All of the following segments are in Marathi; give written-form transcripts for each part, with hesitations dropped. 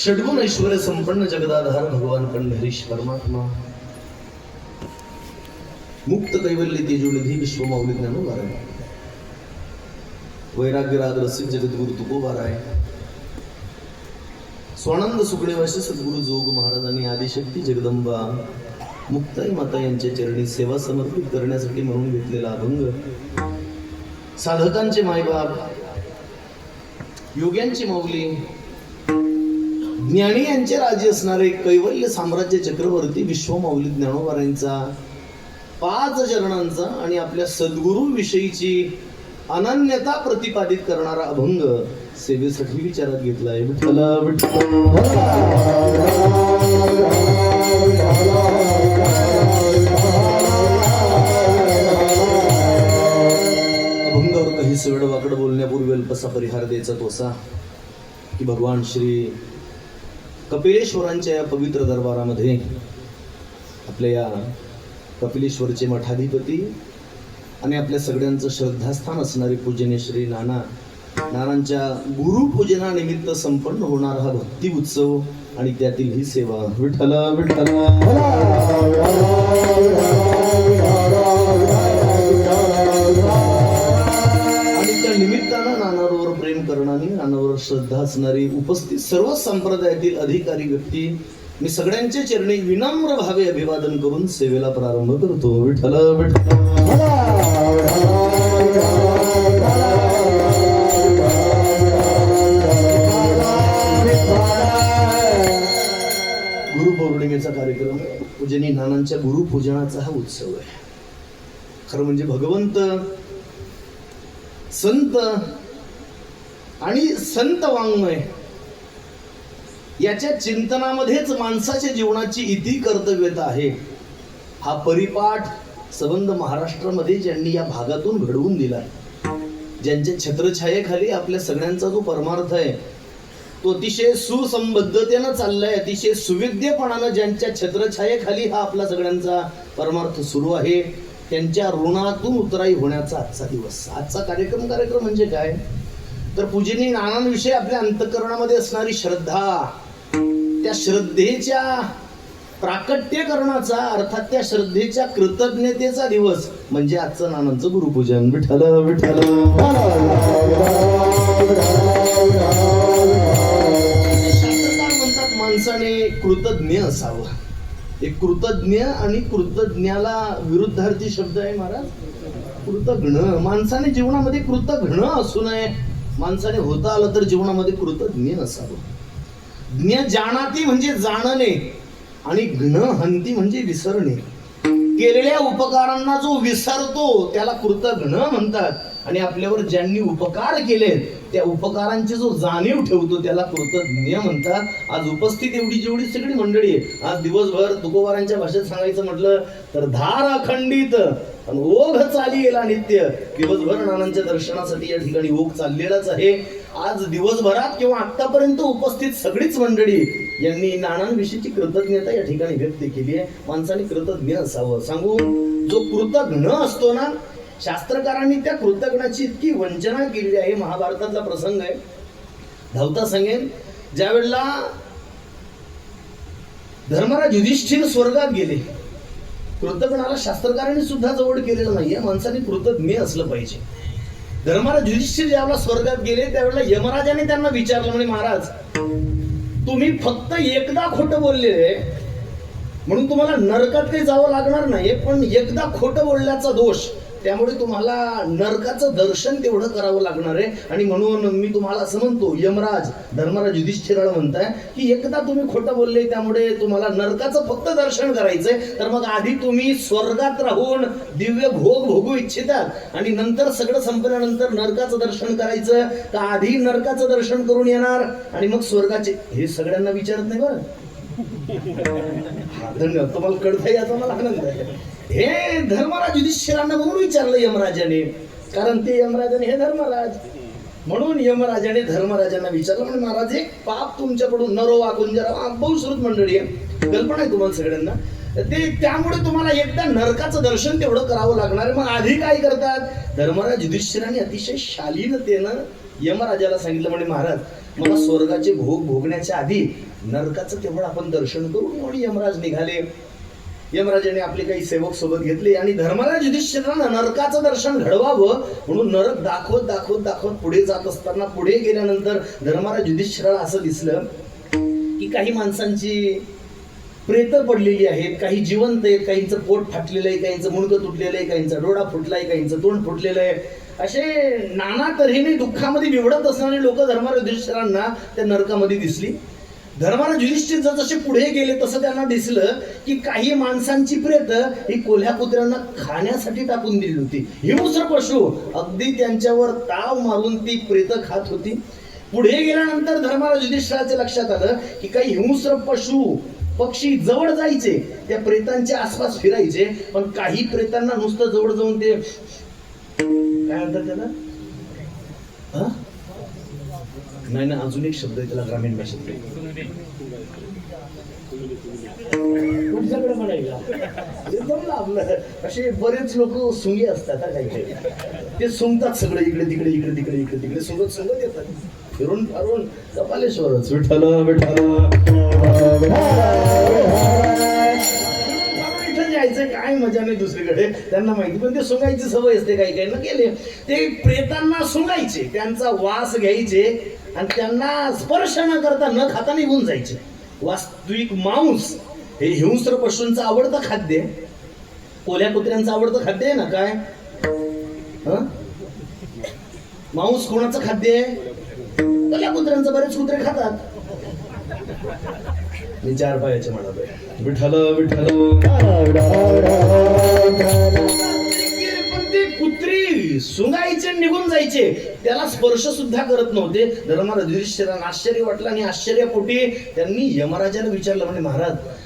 षड्गुण ऐश्वर्य संपन्न जगदाधार भगवान पंढरीश परमात्मा मुक्त कैवल्य तेजोनिधी विश्वमाऊली ज्ञानोबाराय वैराग्य राग रसिक जगद्गुरु तुकोबाराय स्वानंद सुखदेवाशी सद्गुरु जोग महाराजांनी आदिशक्ती जगदंबा मुक्ताई माता यांच्या चरणी सेवा समर्पित करण्यासाठी म्हणून घेतलेला अभंग साधकांचे मायबाप योग्यांची माऊली ज्ञानी यांचे राज्य असणारे कैवल्य साम्राज्य चक्रवर्ती विश्वमाऊली ज्ञानोबारायांचा 5 चरणांचा आणि आपल्या सद्गुरु विषयीची अनन्यता प्रतिपादित करणारा अभंग सेवेसाठी विचारात घेतलाय. विठ्ठल अभंगावर काही सगळं वाकड बोलण्यापूर्वी अल्पसा परिहार द्यायचा तोसा की भगवान श्री कपिलेश्वरांच्या या पवित्र दरबारामध्ये आपल्या या कपिलेश्वरचे मठाधिपती आणि आपल्या सगळ्यांचं श्रद्धास्थान असणारे पूजनीय श्री नानांच्या गुरुपूजनानिमित्त संपन्न होणारा हा भक्ती उत्सव आणि त्यातील ही सेवा. विठ्ठल विठ्ठल आणि त्या निमित्तानं नानावर प्रेम करणारी नानावर श्रद्धा असणारी उपस्थित सर्व संप्रदायातील अधिकारी व्यक्ती मी सगळ्यांचे चरणी विनम्र भावे अभिवादन करून सेवेला प्रारंभ करतो. विठ्ठल विठ्ठल गुरुपौर्णिमेचा कार्यक्रम पूजनीय नानांच्या गुरुपूजनाचा हा उत्सव आहे. खरं म्हणजे भगवंत संत आणि संत वाङ्मय याच्या चिंतनामध्येच माणसाच्या जीवनाची इति कर्तव्यता आहे. हा परिपाठ संबंध महाराष्ट्रामध्ये ज्यांनी या भागातून घडवून दिला, ज्यांच्या छत्रछायेखाली आपल्या सगळ्यांचा जो परमार्थ आहे तो अतिशय सुसंबद्धतेनं चाललाय, अतिशय सुविद्यपणानं ज्यांच्या छत्रछायेखाली हा आपला सगळ्यांचा परमार्थ सुरू आहे, त्यांच्या ऋणातून उतराई होण्याचा आजचा दिवस. आजचा कार्यक्रम म्हणजे काय तर पूजनीय नानांविषयी आपल्या अंतःकरणामध्ये असणारी श्रद्धा, त्या श्रद्धेच्या प्राकट्यकरणाचा अर्थात त्या श्रद्धेच्या कृतज्ञतेचा दिवस म्हणजे आजचं नानांचं गुरुपूजन. विठ्ठल विठ्ठल शास्त्रकार म्हणतात माणसाने कृतज्ञ असावं. एक कृतज्ञ आणि कृतज्ञाला विरुद्धार्थी शब्द आहे महाराज कृतघ्न. माणसाने जीवनामध्ये कृतघ्न असू नये, माणसाने होता आलं तर जीवनामध्ये कृतज्ञ असावं. ज्ञ जाणाती म्हणजे जाणणे आणि घ्न हंती म्हणजे विसरणे. केलेल्या उपकारांना जो विसरतो त्याला कृतघ्न म्हणतात आणि आपल्यावर ज्यांनी उपकार केले त्या उपकारांची जो जाणीव ठेवतो त्याला कृतज्ञ म्हणतात. आज उपस्थित एवढी जेवढी सगळी मंडळी आहे, आज दिवसभर तुकोबारांच्या भाषेत सांगायचं म्हटलं तर धार अखंडित आणि ओघ चाललेला नित्य. दिवसभर नानांच्या दर्शनासाठी या ठिकाणी ओघ चाललेलाच आहे. आज दिवसभरात किंवा आतापर्यंत उपस्थित सगळीच मंडळी यांनी नानांविषयीची कृतज्ञता या ठिकाणी व्यक्त केली आहे. माणसाने कृतज्ञ असावं. सांगू जो कृतज्ञ असतो ना, शास्त्रकारांनी त्या कृतज्ञाची इतकी वंचना केलेली आहे. महाभारतातला प्रसंग आहे, धावता सांगेन. ज्या वेळेला धर्मराज युधिष्ठिर स्वर्गात गेले, कृतज्ञाला शास्त्रकारांनी सुद्धा जवळ केलेलं नाहीये. माणसाने कृतज्ञ असलं पाहिजे. धर्मराज युधिष्ठिर ज्यावेळेला स्वर्गात गेले त्यावेळेला यमराजाने त्यांना विचारलं, म्हणे महाराज तुम्ही फक्त एकदा खोटं बोलले म्हणून तुम्हाला नरकात काही जावं लागणार नाही, पण एकदा खोटं बोलल्याचा दोष, त्यामुळे तुम्हाला नरकाचं दर्शन तेवढं करावं लागणार आहे. आणि म्हणून मी तुम्हाला असं म्हणतो, यमराज धर्मराज युधिष्ठिराला म्हणताय की एकदा तुम्ही खोटं बोलले त्यामुळे तुम्हाला नरकाचं फक्त दर्शन करायचंय, तर मग आधी तुम्ही स्वर्गात राहून दिव्य भोग भोगू इच्छितात आणि नंतर सगळं संपल्यानंतर नरकाचं दर्शन करायचं का आधी नरकाचं दर्शन करून येणार आणि मग स्वर्गाचे? हे सगळ्यांना विचारत नाही बरं. धन्यवाद, तुम्हाला कळतंय याचा मला आनंद आहे. हे धर्मराज युधिष्ठिरांना म्हणून विचारलं यमराजाने, कारण ते यमराजाने हे धर्मराज, म्हणून यमराजाने धर्मराजांना विचारलं, म्हणजे महाराज एक पाप तुमच्याकडून नरो वाकुंजरा बहुश्रुत मंडळी आहे, कल्पना आहे तुम्हाला सगळ्यांना, ते त्यामुळे तुम्हाला एकदा नरकाचं दर्शन तेवढं करावं लागणार. मग आधी काय करतात? धर्मराज युधिष्ठिराने अतिशय शालीनतेनं यमराजाला सांगितलं म्हणे महाराज मला स्वर्गाचे भोग भोगण्याच्या आधी नरकाचं तेवढं आपण दर्शन करू म्हणून यमराज निघाले. यमराजाने आपले काही सेवक सोबत घेतले आणि धर्मराज युधिष्ठिरांना नरकाचं दर्शन घडवावं म्हणून नरक दाखवत दाखवत दाखवत पुढे जात असताना पुढे गेल्यानंतर धर्मराज युधिष्ठिराला असं दिसलं की काही माणसांची प्रेत पडलेली आहेत, काही जिवंत आहेत, काहींचं पोट फाटलेलं आहे, काहींचं मुंडकं तुटलेलं आहे, काहींचा डोळा फुटलाय, काहींचं तोंड फुटलेलं आहे. असे नाना तऱ्हेने दुःखामध्ये विवडत असणारे लोक धर्मराज युधिष्ठिरांना त्या नरकामध्ये दिसली. धर्मराज युधिष्ठिर जसे पुढे गेले तसं त्यांना दिसलं की काही माणसांची प्रेत ही कोल्ह्या कुत्र्यांना खाण्यासाठी टाकून दिली होती. हिंस्र पशु अगदी त्यांच्यावर ताव मारून ती प्रेत खात होती. पुढे गेल्यानंतर धर्मराज युधिष्ठिराच्या लक्षात आलं की काही हिंस्र पशु पक्षी जवळ जायचे, त्या प्रेतांच्या आसपास फिरायचे, पण काही प्रेतांना नुसतं जवळ जाऊन ते काय म्हणतात त्याला नाही ना, अजून एक शब्द आहे त्याला ग्रामीण भाषेत तुमच्याकडे म्हणायला एकदम आपलं. असे बरेच लोक सुंगे असतात काही काही, ते सुंगतात सगळं इकडे तिकडे इकडे तिकडे इकडे तिकडे सुंगत सुंगत येतात फिरून फारून कपालेश्वरच विठ्ठल जायचं काय मजा नाही दुसरीकडे, त्यांना माहिती. पण ते सुंगायची सवय असते काही काही ना. गेले ते प्रेतांना सुंगायचे, त्यांचा वास घ्यायचे आणि त्यांना स्पर्श न करता न खाता निघून जायचे. वास्तविक मांस हे हिंस्र पशूंचं आवडतं खाद्य, कोल्ह्या कुत्र्यांचं आवडतं खाद्य आहे ना. काय मांस कोणाचं खाद्य आहे? कोल्ह्या कुत्र्यांचं. बरेच कुत्रे खातात. मी 4 पायाचे म्हणालोय विठ्ठल विठ्ठल. पण ते कुत्री सुंगायचे निघून जायचे, त्याला स्पर्श सुद्धा करत नव्हते. धर्मराज युधिष्ठिरांना आश्चर्य वाटलं आणि आश्चर्यपोटी त्यांनी यमराजाला विचारलं म्हणे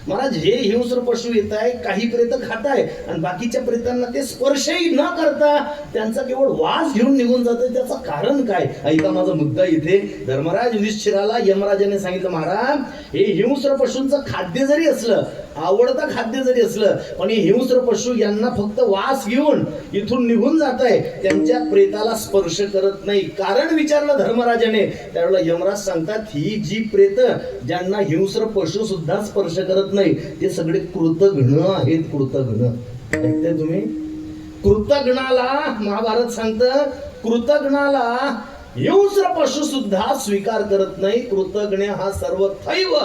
महाराज हे हिंस्र पशु येत आहे, काही प्रेत खात आहे आणि बाकीच्या प्रेतांना ते स्पर्शही न करता त्यांचा केवळ वास घेऊन निघून जातं, त्याचं कारण काय? ऐका माझा मुद्दा इथे. धर्मराज युधिष्ठिराला यमराजाने सांगितलं महाराज हे हिंस्र पशूंचं खाद्य जरी असलं, आवडतं खाद्य जरी असलं, पण हे हिंस्र पशु यांना फक्त वास घेऊन इथून निघून जात आहे, त्यांच्या प्रेताला स्पर्श करत नाही. कारण विचारलं धर्मराजाने. त्यावेळेला यमराज सांगतात ही जी प्रेत ज्यांना हिंस्र पशु सुद्धा स्पर्श करत नाही ते सगळे कृतघ्न आहेत. कृतघ्न ऐकताय तुम्ही? कृतघ्नाला महाभारत सांगतं कृतघ्नाला हिंस्र पशु सुद्धा स्वीकार करत नाही. कृतघ्न हा सर्वथैव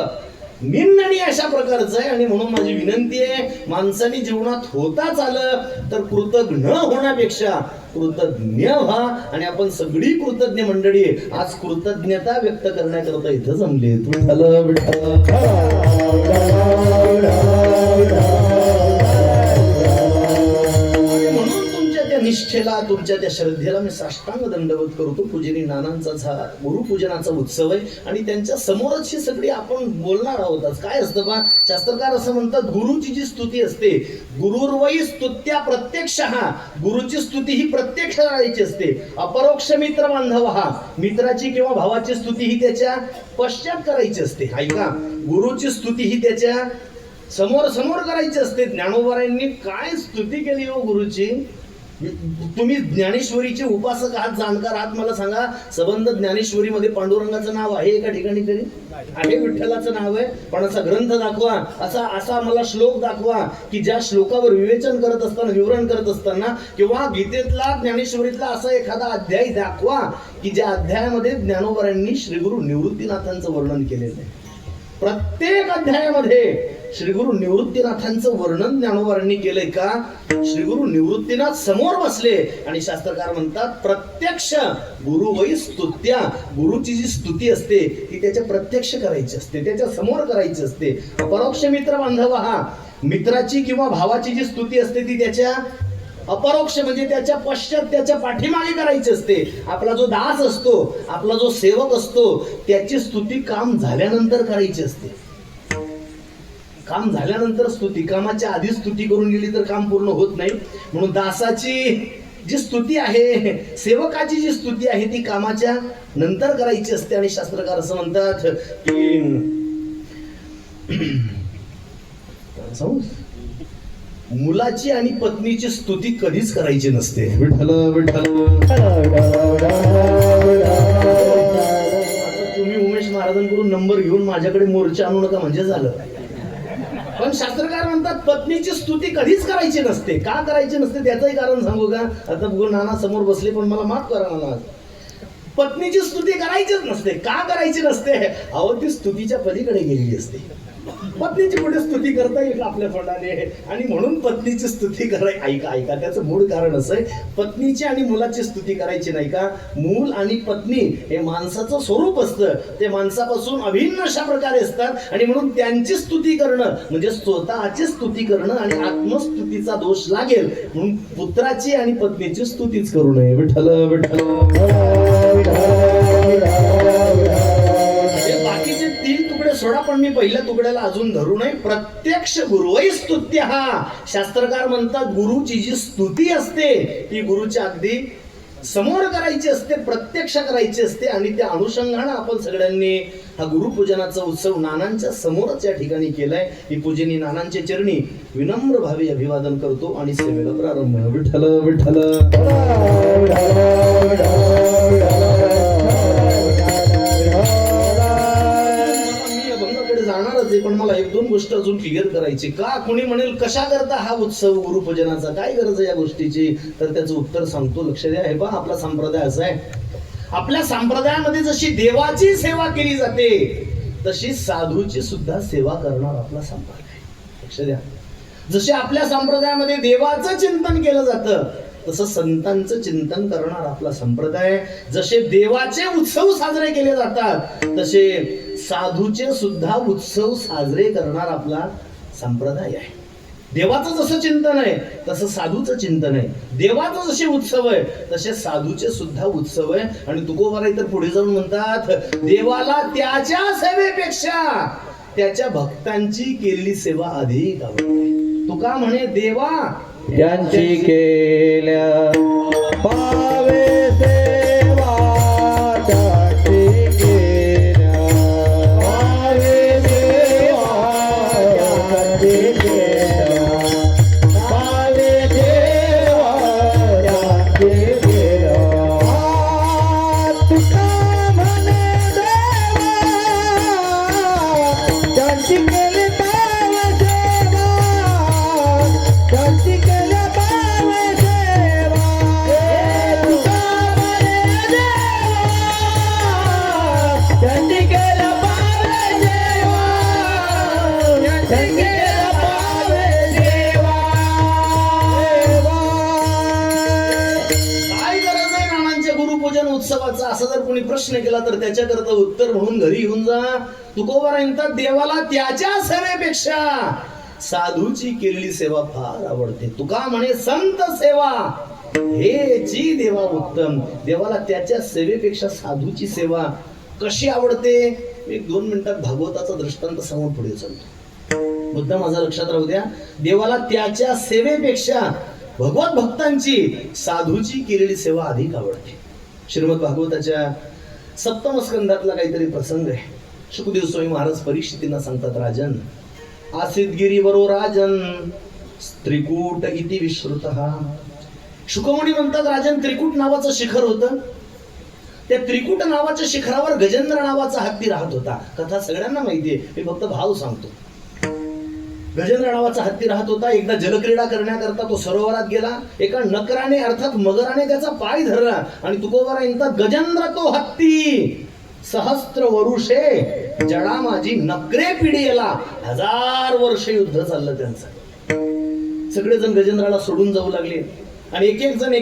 निंदनीय अशा प्रकारचं आहे. आणि म्हणून माझी विनंती आहे माणसाने जीवनात होताच आलं तर कृतघ्न होण्यापेक्षा कृतज्ञ व्हा. आणि आपण सगळी कृतज्ञ मंडळी आज कृतज्ञता व्यक्त करण्याकरता इथं जमले. निष्ठेला तुमच्या त्या श्रद्धेला मी साष्टांग दंडवत करतो. पूजनी नानांचा गुरुपूजनाचा उत्सव आहे आणि त्यांच्या समोरच ही सगळी आपण बोलणार आहोत. काय असतं बा, शास्त्रकार असं म्हणतात गुरुची जी स्तुती असते, गुरुर्वै स्तुत्या प्रत्यक्षः, गुरुची स्तुती ही प्रत्यक्ष करायची असते. अपरोक्ष मित्र बांधव हा, मित्राची किंवा भावाची स्तुती ही त्याच्या पश्चात करायची असते. ऐका, गुरुची स्तुती ही त्याच्या समोर समोर करायची असते. ज्ञानोबारायांनी काय स्तुती केली हो गुरुची. तुम्ही ज्ञानेश्वरीचे उपासक आहात, जाणकार आहात, मला सांगा संबंध ज्ञानेश्वरीमध्ये पांडुरंगाचं नाव आहे एका ठिकाणी तरी आहे? विठ्ठलाचं नाव आहे? पण असा ग्रंथ दाखवा, असा मला श्लोक दाखवा की ज्या श्लोकावर विवेचन करत असताना, विवरण करत असताना किंवा गीतेतला ज्ञानेश्वरीतला असा एखादा अध्याय दाखवा की ज्या अध्यायामध्ये ज्ञानोबारांनी श्री गुरु निवृत्तीनाथांचं वर्णन केलेलं आहे. प्रत्येक अध्यायामध्ये श्री गुरु निवृत्तीनाथांचं वर्णन ज्ञानोबारांनी केलंय का? श्री गुरु निवृत्तीनाथ समोर बसले आणि शास्त्रकार म्हणतात प्रत्यक्ष गुरु वै स्तुत्या, गुरुची जी स्तुती असते ती त्याच्या प्रत्यक्ष करायची असते, त्याच्या समोर करायची असते. अपरोक्ष मित्र बांधव हा, मित्राची किंवा भावाची जी स्तुती असते ती त्याच्या अपरोक्ष म्हणजे त्याच्या पश्चात, त्याच्या पाठीमागे करायची असते. आपला जो दास असतो, आपला जो सेवक असतो त्याची स्तुती काम झाल्यानंतर करायची असते. काम झाल्यानंतर स्तुती, कामाच्या आधी स्तुती करून गेली तर काम पूर्ण होत नाही. म्हणून दासाची जी स्तुती आहे, सेवकाची जी स्तुती आहे ती कामाच्या नंतर करायची असते. आणि शास्त्रकार असं म्हणतात की मुलाची आणि पत्नीची स्तुती कधीच करायची नसते. विठ्ठल विठ्ठल महाराजांकडून नंबर घेऊन माझ्याकडे मोर्चा आणू नका म्हणजे झालं. पण शास्त्रकार म्हणतात पत्नीची स्तुती कधीच करायची नसते. का करायची नसते त्याचंही कारण सांगू का? आता बघू नाना समोर बसले पण मला माफ करा नाना. पत्नीची स्तुती करायचीच नसते. का करायची नसते? अहो ती स्तुतीच्या पलीकडे गेलेली असते. पत्नीची पुढे स्तुती करता येईल आपल्या तोंडाने आणि म्हणून पत्नीची स्तुती करायची. ऐका ऐका त्याचं मूळ कारण असं आहे, पत्नीची आणि मुलाची स्तुती करायची नाही का? मूल आणि पत्नी हे माणसाचं स्वरूप असतं, ते माणसापासून अभिन्न अशा प्रकारे असतात आणि म्हणून त्यांची स्तुती करणं म्हणजे स्वतःची स्तुती करणं आणि आत्मस्तुतीचा दोष लागेल म्हणून पुत्राची आणि पत्नीची स्तुतीच करू नये. विठ्ठल विठ्ठल. बाकीचे 3 तुकडे सोडा पण मी पहिल्या तुकड्याला अजून धरू नये. प्रत्यक्ष गुरुवै स्तुत्य हा शास्त्रकार म्हणतात गुरुची जी स्तुती असते ती गुरुच्या अगदी समोर करायची असते, प्रत्यक्ष करायची असते आणि त्या अनुषंगाने आपण सगळ्यांनी हा गुरुपूजनाचा उत्सव नानांच्या समोरच या ठिकाणी केलाय. मी पूजनी नानांच्या चरणी विनम्र भावे अभिवादन करतो आणि सेवेला प्रारंभ. विठ्ठल विठ्ठल. जाणारच आहे पण मला 1-2 गोष्ट अजून क्लिअर करायची. का कोणी म्हणेल कशा करता हा उत्सव गुरुपूजनाचा, काय गरज आहे या गोष्टीची? तर त्याचं उत्तर सांगतो, लक्ष द्या. हे पहा आपला संप्रदाय असा आहे, आपल्या संप्रदायामध्ये जशी देवाची सेवा केली जाते तशी साधूची सुद्धा सेवा करणार आपला संप्रदाय. लक्ष द्या. जसे आपल्या संप्रदायामध्ये देवाचं चिंतन केलं जातं तसं संतांचं चिंतन करणार आपला संप्रदाय. जसे देवाचे उत्सव साजरे केले जातात तसे साधूचे सुद्धा उत्सव साजरे करणार आपला संप्रदाय आहे. देवाचं जसं चिंतन आहे तसं साधूचं चिंतन आहे. देवाचं जसे उत्सव आहे तसे साधूचे सुद्धा उत्सव आहे. आणि तुकोबाराय तर पुढे जाऊन म्हणतात देवाला त्याच्या सेवेपेक्षा त्याच्या भक्तांची केलेली सेवा अधिक आवडते. तुका म्हणे देवा त्यांची केल्या पावे सेवा त्यांची केल्या पावे सेवा त्यांची केल्या पावे सेवा त्यांची केल्या. तुका म्हणे देवा त्यांची केली पावे सेवा त्यांची उत्सवाचा असा जर कोणी प्रश्न केला तर त्याच्याकरता उत्तर म्हणून घरी येऊन जा. तुकोबाराय म्हणतात देवाला त्याच्या सेवेपेक्षा साधूची केलेली सेवा फार आवडते. तुका म्हणे संत सेवा हे जी देवा उत्तम. देवाला त्याच्या सेवेपेक्षा साधूची सेवा कशी आवडते? 1-2 मिनिटात भागवताचा दृष्टांत समोर पुढे चालतो. मुद्दा माझा लक्षात राहू द्या. देवाला त्याच्या सेवेपेक्षा भगवत भक्तांची साधूची केलेली सेवा अधिक आवडते. श्रीमद भागवताच्या 7व स्कंदातला काहीतरी प्रसंग आहे. शुकदेव स्वामी महाराज परीक्षितींना सांगतात, राजन आसित गिरीवरो राजन त्रिकूट इति विश्रुतः. शुकमुनी म्हणतात राजन त्रिकूट नावाचं शिखर होतं. त्या त्रिकूट नावाच्या शिखरावर गजेंद्र नावाचा हत्ती राहत होता. कथा सगळ्यांना माहितीये, मी फक्त भाव सांगतो. गजेंद्र नावाचा हत्ती राहत होता. एकदा जलक्रीडा करण्याकरता तो सरोवरात गेला. एका नकराने अर्थात मगराने त्याचा पाय धरला आणि तुकोबाराय म्हणतात गजेंद्र तो हत्ती सहस्त्र वरुषे जडा माझी नकरे पिढीला. 1000 वर्ष युद्ध चाललं त्यांचं. सगळेजण गजेंद्राला सोडून जाऊ लागले आणि एक जण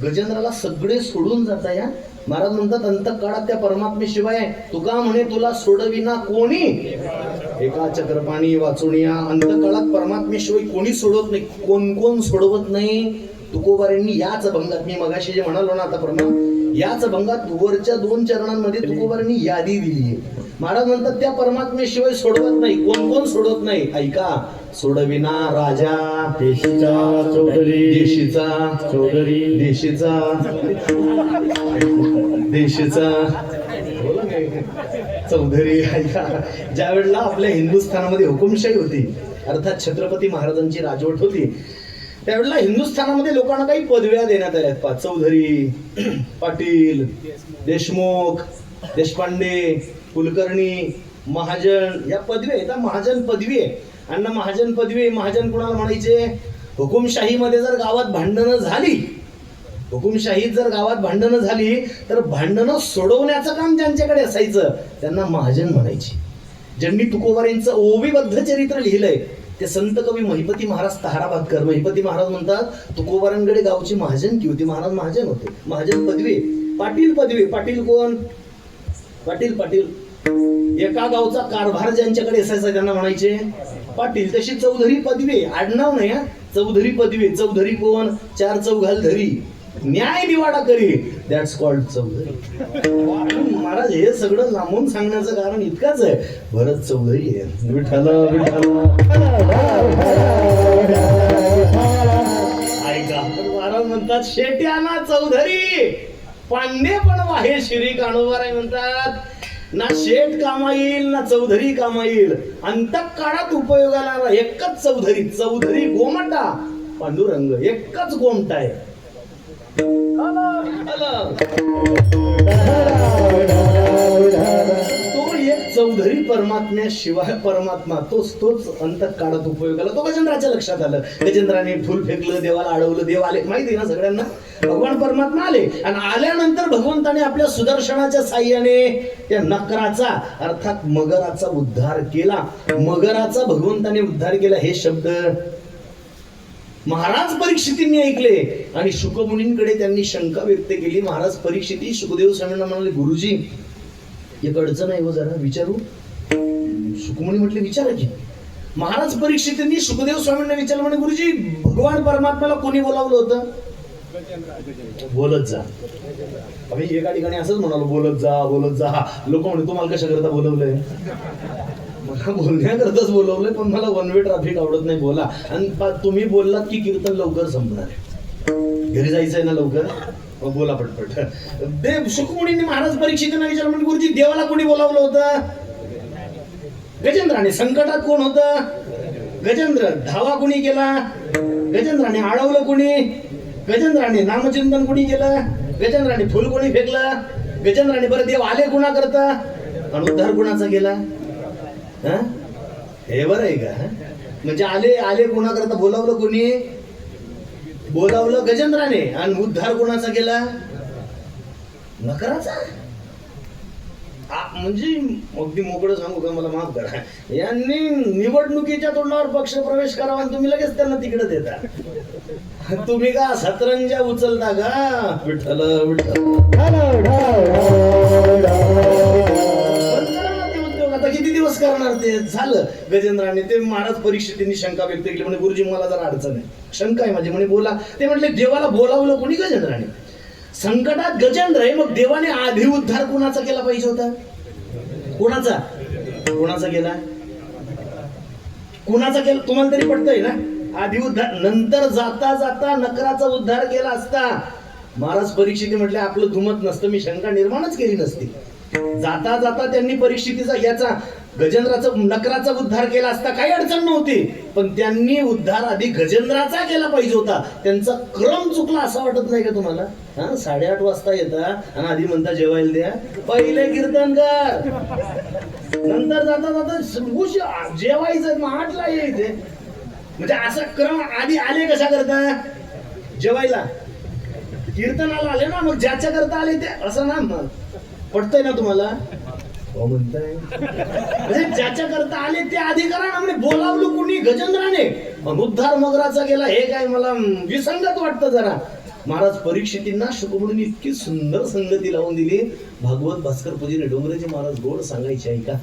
गजेंद्राला सगळे सोडून जाता या. महाराज म्हणतात अंतकाळात त्या परमात्मेशिवाय तुका म्हणे तुला सोडविना कोणी. एका चक्रपाणी वाचुनिया. अंतकाळात परमात्मेशिवाय कोणी सोडवत नाही. कोण सोडवत नाही? तुकोबारायांनी याच भंगात, मी मगाशी जे म्हणालो ना आता प्रमाण, याच भंगात वरच्या 2 चरणांमध्ये तुकोबारायांनी यादी दिली आहे. महाराज म्हणतात त्या परमात्मेशिवाय सोडवत नाही. कोण सोडवत नाही? ऐका. सोडविना राजा देशीचा चौधरी देशीचा चौधरी देशीचा चौधरी. ऐका. ज्या वेळेला आपल्या हिंदुस्थानामध्ये हुकुमशाही होती अर्थात छत्रपती महाराजांची राजवट होती त्यावेळेला हिंदुस्थानामध्ये लोकांना काही पदव्या देण्यात आल्या. चौधरी, पाटील, देशमुख देशपांडे, कुलकर्णी, महाजन या पदवी आहेत. महाजन पदवी आहे. अण्णा महाजन पदवी आहे. महाजन कुणाला म्हणायचे? हुकुमशाहीमध्ये जर गावात भांडणं झाली, हुकुमशाहीत जर गावात भांडणं झाली तर भांडणं सोडवण्याचं काम ज्यांच्याकडे असायचं त्यांना महाजन म्हणायचे. ज्यांनी तुकोबारांचं ओवीबद्ध चरित्र लिहिलंय ते संत कवी महिपती महाराज ताहराबादकर. महिपती महाराज म्हणतात तुकोबारांकडे गावची महाजन की होती. महाराज महाजन होते. महाजन पदवी. पाटील पदवी. पाटील कोण? पाटील पाटील एका गावचा कारभार ज्यांच्याकडे असायचा त्यांना म्हणायचे पाटील. तशी चौधरी पदवी. आडनाव नाही हा, चौधरी पदवी. चौधरी कोण? चार चौघाल धरी, न्याय निवाडा करी, दॅट्स कॉल्ड चौधरी. महाराज हे सगळं लांबून सांगण्याचं कारण इतकंच आहे, भरत चौधरी आहे. विठ्ठल ऐका, महाराज म्हणतात शेट्याना चौधरी पांडे पण वाहे शिरी काणोबाराय म्हणतात. ना शेठ कामा येईल ना चौधरी कामा येईल. अंतकाळात उपयोगाला एकच चौधरी. चौधरी गोमटा, पांडुरंग एकच गोमटा आहे. तो एक चौधरी परमात्म्याशिवाय परमात्मा तोच अंतकाळात उपयोगाला. तो गजेंद्राच्या लक्षात आलं. गजेंद्राने फुल फेकलं, देवाला अडवलं, देव आले. माहिती ना सगळ्यांना. भगवान परमात्मा आले आणि आल्यानंतर भगवंताने आपल्या सुदर्शनाच्या साह्याने त्या नकराचा अर्थात मगराचा उद्धार केला. मगराचा भगवंताने उद्धार केला. हे शब्द महाराज परीक्षितींनी ऐकले आणि शुकमुनींकडे त्यांनी शंका व्यक्त केली. महाराज परीक्षिती शुकदेव स्वामींना म्हणाले गुरुजी एक अडचण आहे हो, जरा विचारू. शुकमुनी म्हटले विचारा की. महाराज परीक्षितींनी शुकदेव स्वामींना विचारलं. म्हणे गुरुजी भगवान परमात्म्याला कोणी बोलावलं होतं? बोलत जा. आम्ही एका ठिकाणी असंच म्हणालो बोलत जा बोलत जा. लोक म्हणे तुम्हाला कशा करता बोलवलंय? मला बोलण्याकरताच बोलवलंय, पण मला वन वे ट्रॅफिक आवडत नाही. बोला. आणि तुम्ही बोललात की कीर्तन लवकर संपणार आहे, घरी जायचंय ना लवकर, मग बोला पटपट. देव शुकमुनींनी महाराज परीक्षितांना विचारलं म्हणजे गुरुजी देवाला कोणी बोलावलं होतं? गजेंद्राने. संकटात कोण होतं? गजेंद्र. धावा कोणी केला? गजेंद्राने. अडवलं कोणी? गजेंद्राने. नामचिंतन कोणी केलं? गजेंद्राने. फुल कोणी फेकलं? गजेंद्राने. बरं देव आले कुणा करता आणि उद्धार कुणाचा केला? हे बरं आहे का? म्हणजे आले कुणा करता? बोलावलं कोणी? बोलावलं गजेंद्राने. आणि उद्धार कुणाचा केला? नकराचा. म्हणजे अगदी मोकळं सांगू का, मला माफ करा, यांनी निवडणुकीच्या तोंडावर पक्ष प्रवेश करावा आणि तुम्ही लगेच त्यांना तिकडे देता. तुम्ही का सतरंजा उचलता का? विठ्ठल विठ्ठल. आता किती दिवस करणार ते? झालं. गजेंद्राने. ते महाराज परीक्षितींनी शंका व्यक्त केली. म्हणे गुरुजी मला जरा अडचण आहे, शंका आहे माझी. म्हणे बोला. ते म्हटले देवाला बोलावलं कोणी? गजेंद्राने. संकटात गजेंद्र आहे, मग देवाने आधी उद्धार कुणाचा केला पाहिजे होता? कुणाचा? कुणाचा केला? कुणाचा केला? तुम्हाला तरी पटतंय ना? आधी उद्धार. नंतर जाता जाता नकराचा उद्धार केला असता. महाराज परीक्षिती म्हटले आपलं धुमत नसतं, मी शंका निर्माणच केली नसती. जाता जाता त्यांनी परीक्षितीचा याचा गजेंद्राचा नकराचा उद्धार केला असता काही अडचण नव्हती. पण त्यांनी उद्धार आधी गजेंद्राचा केला पाहिजे होता. त्यांचा क्रम चुकला असं वाटत नाही का तुम्हाला? 8:30 वाजता येता आणि आधी म्हणता जेवायला द्या. पहिले कीर्तन कर, नंतर जाता जाता जेवायचं, मग 8ला यायचे. म्हणजे असा क्रम. आधी आले कशा करता? जेवायला. कीर्तनाला आले ना, मग ज्याच्या करता आले ते असं ना. मग पटतंय ना तुम्हाला? हो म्हणताय. म्हणजे ज्याच्या करता आले ते आधी करा ना. म्हणजे बोलावलं कोणी? गजेंद्राने. उद्धार मगराचा केला. हे काय मला विसंगत वाटतं जरा. महाराज परीक्षितींना शुकमुनींनी इतकी सुंदर संगती लावून दिली. भागवत भास्कर पूजने डोंगरेचे महाराज गोड सांगायचे ऐका.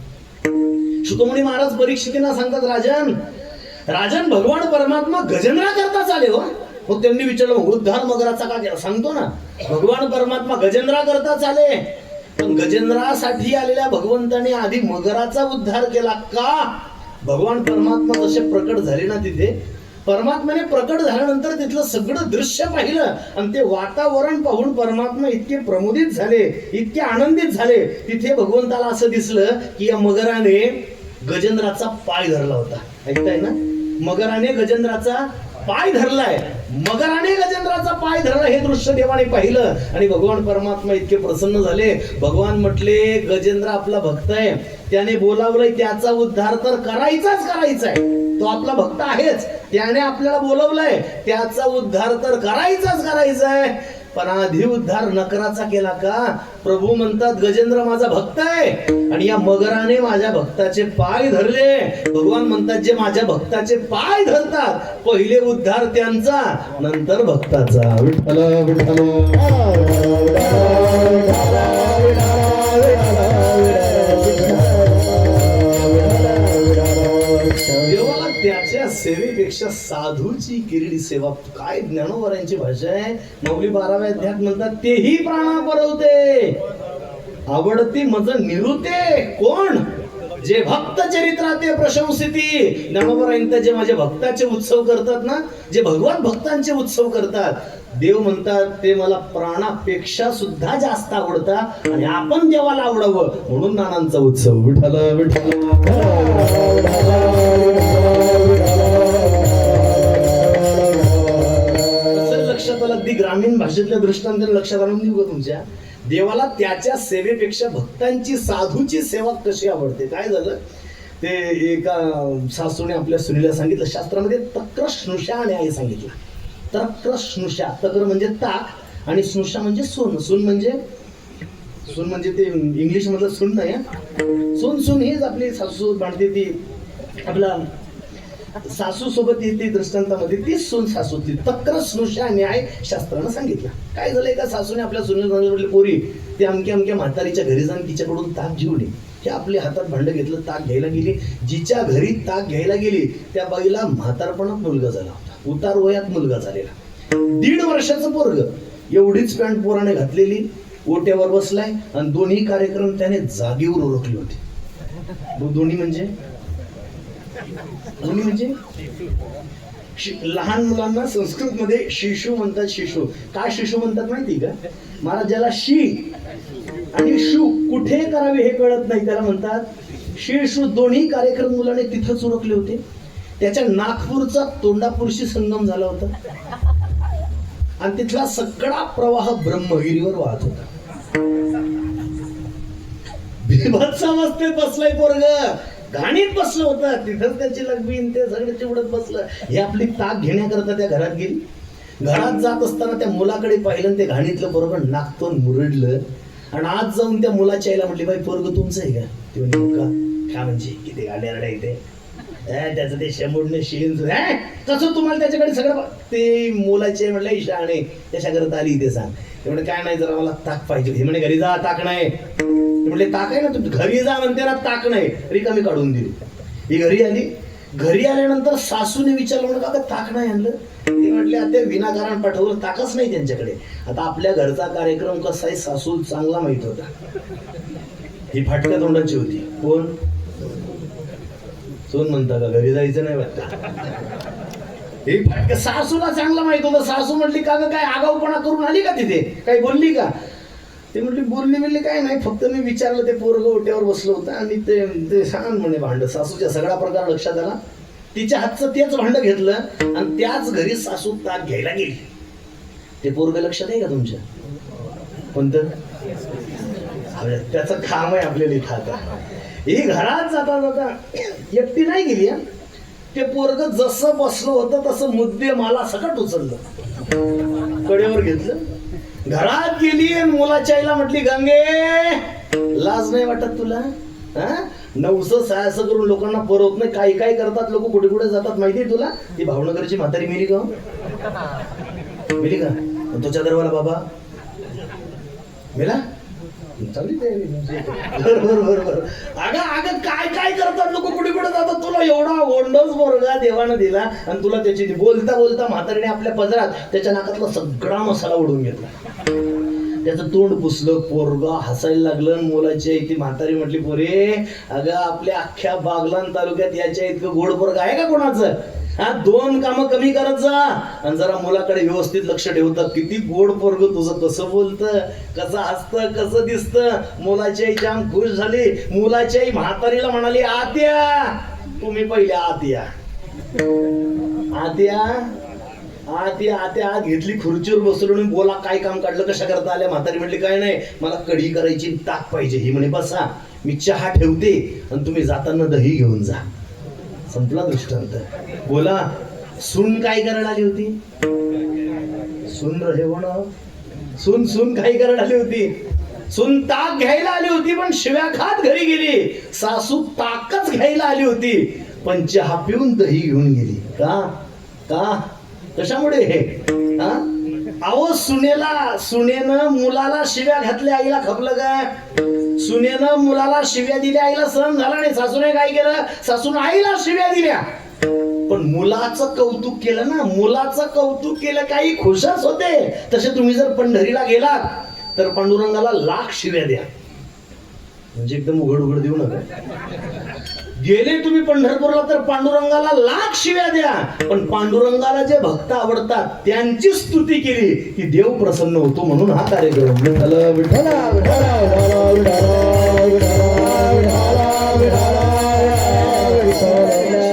शुकमुनी महाराज परीक्षितींना सांगतात राजन भगवान परमात्मा गजेंद्रा करताच आले हो. मग त्यांनी विचारलं उद्धार मगराचा का केला? सांगतो ना. भगवान परमात्मा गजेंद्रा करताच आले, पण गजेंद्रासाठी आलेल्या भगवंताने आधी मगराचा उद्धार केला का? भगवान परमात्मा जसे प्रकट झाले ना तिथे, परमात्म्याने प्रकट झाल्यानंतर तिथलं सगळं दृश्य पाहिलं आणि ते वातावरण पाहून परमात्मा इतके प्रमोदित झाले, इतके आनंदित झाले. तिथे भगवंताला असं दिसलं की या मगराने गजेंद्राचा पाय धरला होता. ऐकताय ना? मगराने गजेंद्राचा पाय धरलाय, मगराने गजेंद्राचा पाय धरला, हे दृश्य देवाने पाहिलं आणि भगवान परमात्मा इतके प्रसन्न झाले. भगवान म्हटले गजेंद्र आपला भक्त आहे, त्याने बोलावलंय, त्याचा उद्धार तर करायचाच करायचाय. तो आपला भक्त आहेच, त्याने आपल्याला बोलवलंय, त्याचा उद्धार तर करायचाच करायचाय. पण आधी उद्धार नकराचा केला का? प्रभू म्हणतात गजेंद्र माझा भक्त आहे आणि या मगराने माझ्या भक्ताचे पाय धरले. भगवान म्हणतात जे माझ्या भक्ताचे पाय धरतात, पहिले उद्धार त्यांचा, नंतर भक्ताचा. विठ्ठल विठ्ठल देवाला त्याच्या सेवेपेक्षा साधूची किरडी सेवा. काय ज्ञानोबरांची भाषा आहे. माऊली 12व्या अध्यायात म्हणतात तेही प्राणा परवते आवडती मज निरुते कोण, जे भक्त चरित्राते प्रशंसिती. ज्ञानोबरांत जे माझे भक्ताचे उत्सव करतात ना, जे भगवान भक्तांचे उत्सव करतात, देव म्हणतात ते मला प्राणापेक्षा सुद्धा जास्त आवडतात आणि आपण देवाला आवडावं म्हणून नानांचा उत्सव. विठ्ठल विठ्ठल लक्षात आलं. अगदी ग्रामीण भाषेतल्या दृष्टांत लक्षात आणून देऊ का तुमच्या? देवाला त्याच्या सेवेपेक्षा भक्तांची साधूची सेवा कशी आवडते. काय झालं ते एका सासूने आपल्या सुनीला सांगितलं, शास्त्रामध्ये तक्र स्नुषा आणि आई सांगितलं. तक्र स्नुषा, तक्र म्हणजे ताक आणि स्नुषा म्हणजे सोन. सून म्हणजे ते इंग्लिश मधलं सून नाही. सून हीच आपली सासू मांडते, ती आपला सासू सोबत येते दृष्टांतामध्ये, ती सून सासूतली. तक्र स्नुषा न्याय शास्त्रानं सांगितलं. काय झालं एका सासूने आपल्या सुनीला म्हटलं पोरी ते अमक्या म्हातारीच्या घरी जाऊन तिच्याकडून ताक घेऊन ये. ते आपल्या हातात भांड घेतलं, ताक घ्यायला गेली. जिच्या घरी ताक घ्यायला गेली त्या बाईला म्हातारपणात मुलगा झाला होता, उतार वयात मुलगा झालेला, 1.5 वर्षाचं पोरग. एवढीच पॅन्ट पोराने घातलेली, ओट्यावर बसलाय आणि दोन्ही कार्यक्रम त्याने जागेवर ओळखले होते. दोन्ही म्हणजे लहान मुलांना संस्कृत मध्ये शिशु म्हणतात. शिशु काय शिशु म्हणतात माहिती का महाराज? ज्याला शी आणि शू कुठे करावे हे कळत नाही त्याला म्हणतात शिशु. दोन्ही कार्यक्रम मुलाने तिथंच ओळखले होते. त्याच्या नागपूरचा तोंडापूरशी संगम झाला होता आणि तिथला सगळा प्रवाह ब्रह्मगिरीवर वाहत होता. बिभत्सावस्थेत बसलाय पोरग, घाणीत बसलं होतं. तिथंच त्याची लग्बीन ते सगळे चिवडत बसलं. हे आपली ताक घेण्याकरता त्या घरात गेली. घरात जात असताना त्या मुलाकडे पाहिलं, ते घाणीतलं बरोबर नाकतोंड मुरडलं आणि आज जाऊन त्या मुलाच्या आईला म्हटली बाई पोरग तुमचं आहे का? ते म्हणजे का? काय म्हणजे किती गाड्या इथे त्याचं ते शंभूडने शिन कसं तुम्हाला त्याच्याकडे सगळं. ते मुलाचे म्हटलं शहाणे त्याच्या घरात आली इथे सांग. ते म्हणजे काय नाही जरा मला ताक पाहिजे. हे म्हणे घरी जा ताक नाही. म्हटले ताक आहे ना, तुम्ही घरी जा म्हणते ना, ताक नाही. रिकामी काढून दिली. ही घरी आली. घरी आल्यानंतर सासूने विचारलं म्हणलं का ताक नाही आणलं? ते म्हटले आता विनाकारण पाठवलं, ताकच नाही त्यांच्याकडे. आता आपल्या घरचा कार्यक्रम कसा आहे सासू चांगला माहित होता. ही फाटक्या तोंडाची होती. कोण? सोन म्हणता का? घरी जायचं नाही वाटतं. हे फाटक्या सासूला चांगला माहित होतं. सासू म्हटली का ग काय आगाऊपणा करून आली का तिथे? काही बोलली का? ते म्हटली बोलली काय नाही, फक्त मी विचारलं. ते पोरग ओट्यावर बसलं होतं आणि ते सांग म्हणे भांड. सासूच्या सगळा प्रकार लक्षात आला. तिच्या हातचं तेच भांड घेतलं आणि त्याच घरी सासू ताक घ्यायला गेली. ते पोरग लक्षात आहे का तुमच्या? कोणतं? त्याचं काम आहे आपल्याला इथं. ही घरात जाता एकटी नाही गेली. ते पोरग जसं बसलं होतं तसं मुद्दे मला सकट उचललं, कडेवर घेतलं, घरात गेली आणि मुलाच्या आईला म्हटली गंगे लाज नाही वाटत तुला? नवसं सायसं करून लोकांना परवत नाही. काय करतात लोक, कुठे कुठे जातात माहितीये तुला? ती भावनगरची म्हातारी मेली का? मेली का? तुझ्या दरवाला बाबा मेला. बरोबर. अगं काय करतात लोक, कुठे कुठे जातात. तुला एवढा गोंडस पोरगा देवानं दिला आणि तुला त्याची बोलता म्हातारीने आपल्या पदरात त्याच्या नाकातला सगळा मसाला उडून घेतला. त्याचं तोंड पुसलं. पोरगा हसायला लागलं. मुलाची आई ती म्हातारी म्हटली पोरे अगं आपल्या अख्ख्या बागलान तालुक्यात याच्या इतकं गोड पोरगा आहे का कोणाचं? 2 कामं कमी करत जा आणि जरा मुलाकडे व्यवस्थित लक्ष ठेवतात. किती गोड पोरग तुझं, कसं बोलतं, कसं हसतं, कसं दिसतं. मुलाची आई जाम खुश झाली. मुलाची आई म्हातारीला म्हणाली आत्या तुम्ही पहिले आत्या आत घेतली खुर्चीवर बसवली आणि बोला काय काम काढलं कशा करता आल्या. म्हातारी म्हणली काय नाही मला कढी करायची ताक पाहिजे. ही म्हणे बसा मी चहा ठेवते आणि तुम्ही जाताना दही घेऊन जा. संपला दृष्टांत. बोला सून काय करायला आली होती. सून रहे होणं सून काय करायला आली होती. सून ताक घ्यायला आली होती पण शिव्या खात घरी गेली. सासू ताकच घ्यायला आली होती पण चहा पिऊन दही घेऊन गेली. का कशामुळे हे अहो सुनेनं मुलाला शिव्या घातल्या आईला खपलं काय. सुनेनं मुलाला शिव्या दिल्या आईला सहन झाला नाही. सासूने काय केलं सासून आईला शिव्या दिल्या पण मुलाचं कौतुक केलं ना. मुलाचं कौतुक केलं काही खुशच होते. तसे तुम्ही जर पंढरीला गेलात तर पांडुरंगाला लाख शिव्या द्या. म्हणजे एकदम उघड देऊ नका. गेले तुम्ही पंढरपूरला तर पांडुरंगाला लाख शिव्या द्या पण पांडुरंगाला जे भक्त आवडतात त्यांची स्तुती केली की देव प्रसन्न होतो. म्हणून हा कार्यक्रम.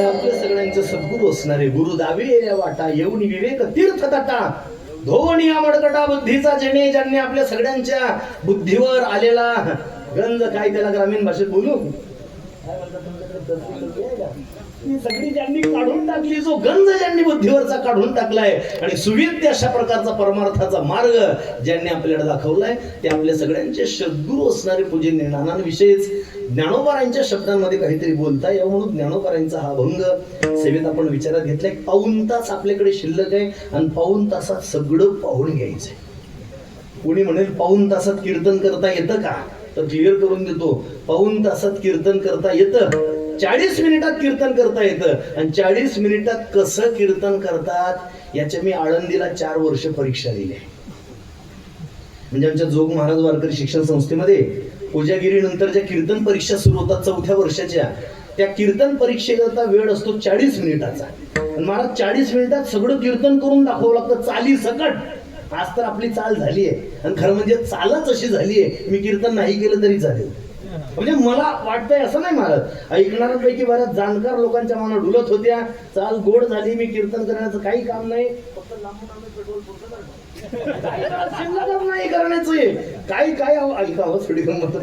आपल्या सगळ्यांचे सद्गुरू असणारे गुरु दावे वाटा येऊन विवेक तीर्थ तटा धोणी आमडकटा बुद्धीचा जेणे ज्यांनी आपल्या सगळ्यांच्या बुद्धीवर आलेला गंज काय त्याला ग्रामीण भाषेत बोलू सगळी ज्यांनी काढून टाकली. जो गंज ज्यांनी बुद्धीवरचा काढून टाकलाय आणि सुवेद्य अशा प्रकारचा परमार्थाचा मार्ग ज्यांनी आपल्याला दाखवलाय ते आपल्या सगळ्यांचे सद्गुरू असणारे पूजनीय नानांविषयीच ज्ञानोबारांच्या शब्दांमध्ये काहीतरी बोलता यावं म्हणून ज्ञानोबारांचा हा भंग सेवेत आपण विचारात घेतलाय. पाऊण तास आपल्याकडे शिल्लक आहे आणि पाऊण तासात सगळं पाहून घ्यायचंय. कोणी म्हणेल पाऊण तासात कीर्तन करता येतं का तर क्लिअर करून देतो. पाऊण तासात कीर्तन करता येतं. 40 मिनिटात कीर्तन करता येतं आणि 40 मिनिटात कसं कीर्तन करतात याच्या मी आळंदीला 4 वर्ष परीक्षा दिली. म्हणजे आमच्या जोग महाराज वारकरी शिक्षण संस्थेमध्ये कोजागिरी नंतर ज्या कीर्तन परीक्षा सुरू होतात 4थ्या वर्षाच्या त्या कीर्तन परीक्षेकरता वेळ असतो 40 मिनिटाचा. आणि महाराज 40 मिनिटात सगळं कीर्तन करून दाखवावं लागतं चाली सकट. आज तर आपली चाल झाली आहे आणि खरं म्हणजे चालच अशी झाली आहे मी कीर्तन नाही केलं तरी चालेल. म्हणजे मला वाटतंय असं नाही महाराज ऐकणाऱ्यांपैकी बऱ्याच जाणकार लोकांच्या मनात डुलत होत्या. चाल गोड झाली मी कीर्तन करण्याचं काही काम नाही फक्त लांबून पेट्रोल नाही करण्याचं काय ऐकावं थोडी गंमत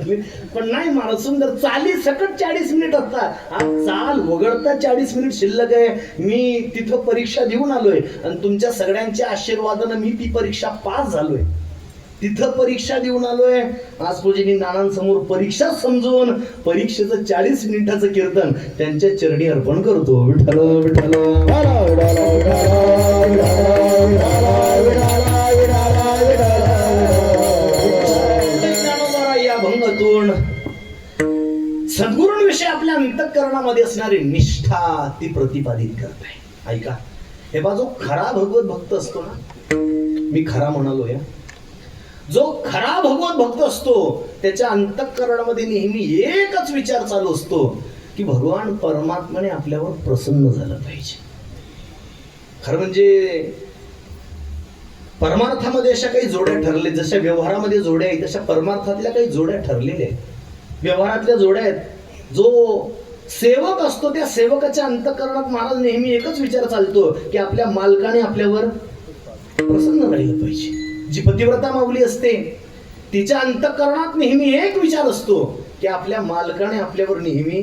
पण नाही महाराज सुंदर चाली सकट 40 मिनिट असतात. आज चाल वगळता 40 मिनिट शिल्लक आहे. मी तिथं परीक्षा देऊन आलोय आणि तुमच्या सगळ्यांच्या आशीर्वादानं मी ती परीक्षा पास झालोय. तिथं परीक्षा देऊन आलोय. आज पूजनी नानांसमोर परीक्षा समजून परीक्षेचं 40 मिनिटाचं कीर्तन त्यांच्या चरणी अर्पण करतो. विठ्ठल विठ्ठल या भंगतून सद्गुरूंविषयी आपल्या अंतःकरणामध्ये असणारी निष्ठा ती प्रतिपादित करताय. ऐका हे बा जो खरा भगवत भक्त असतो ना मी खरा म्हणालो या जो खरा भगवत भक्त असतो त्याच्या अंतःकरणामध्ये नेहमी एकच विचार चालू असतो की भगवान परमात्म्याने आपल्यावर प्रसन्न झालं पाहिजे. खरं म्हणजे परमार्थामध्ये अशा काही जोड्या ठरले जशा व्यवहारामध्ये जोड्या आहेत तशा परमार्थातल्या काही जोड्या ठरलेल्या आहेत. व्यवहारातल्या जोड्या आहेत. जो सेवक असतो त्या सेवकाच्या अंतःकरणात महाराज नेहमी एकच विचार चालतो की आपल्या मालकाने आपल्यावर प्रसन्न राहिलं पाहिजे. जी पतिव्रता माऊली असते तिच्या अंतःकरणात नेहमी एक विचार असतो की आपल्या मालकाने आपल्यावर नेहमी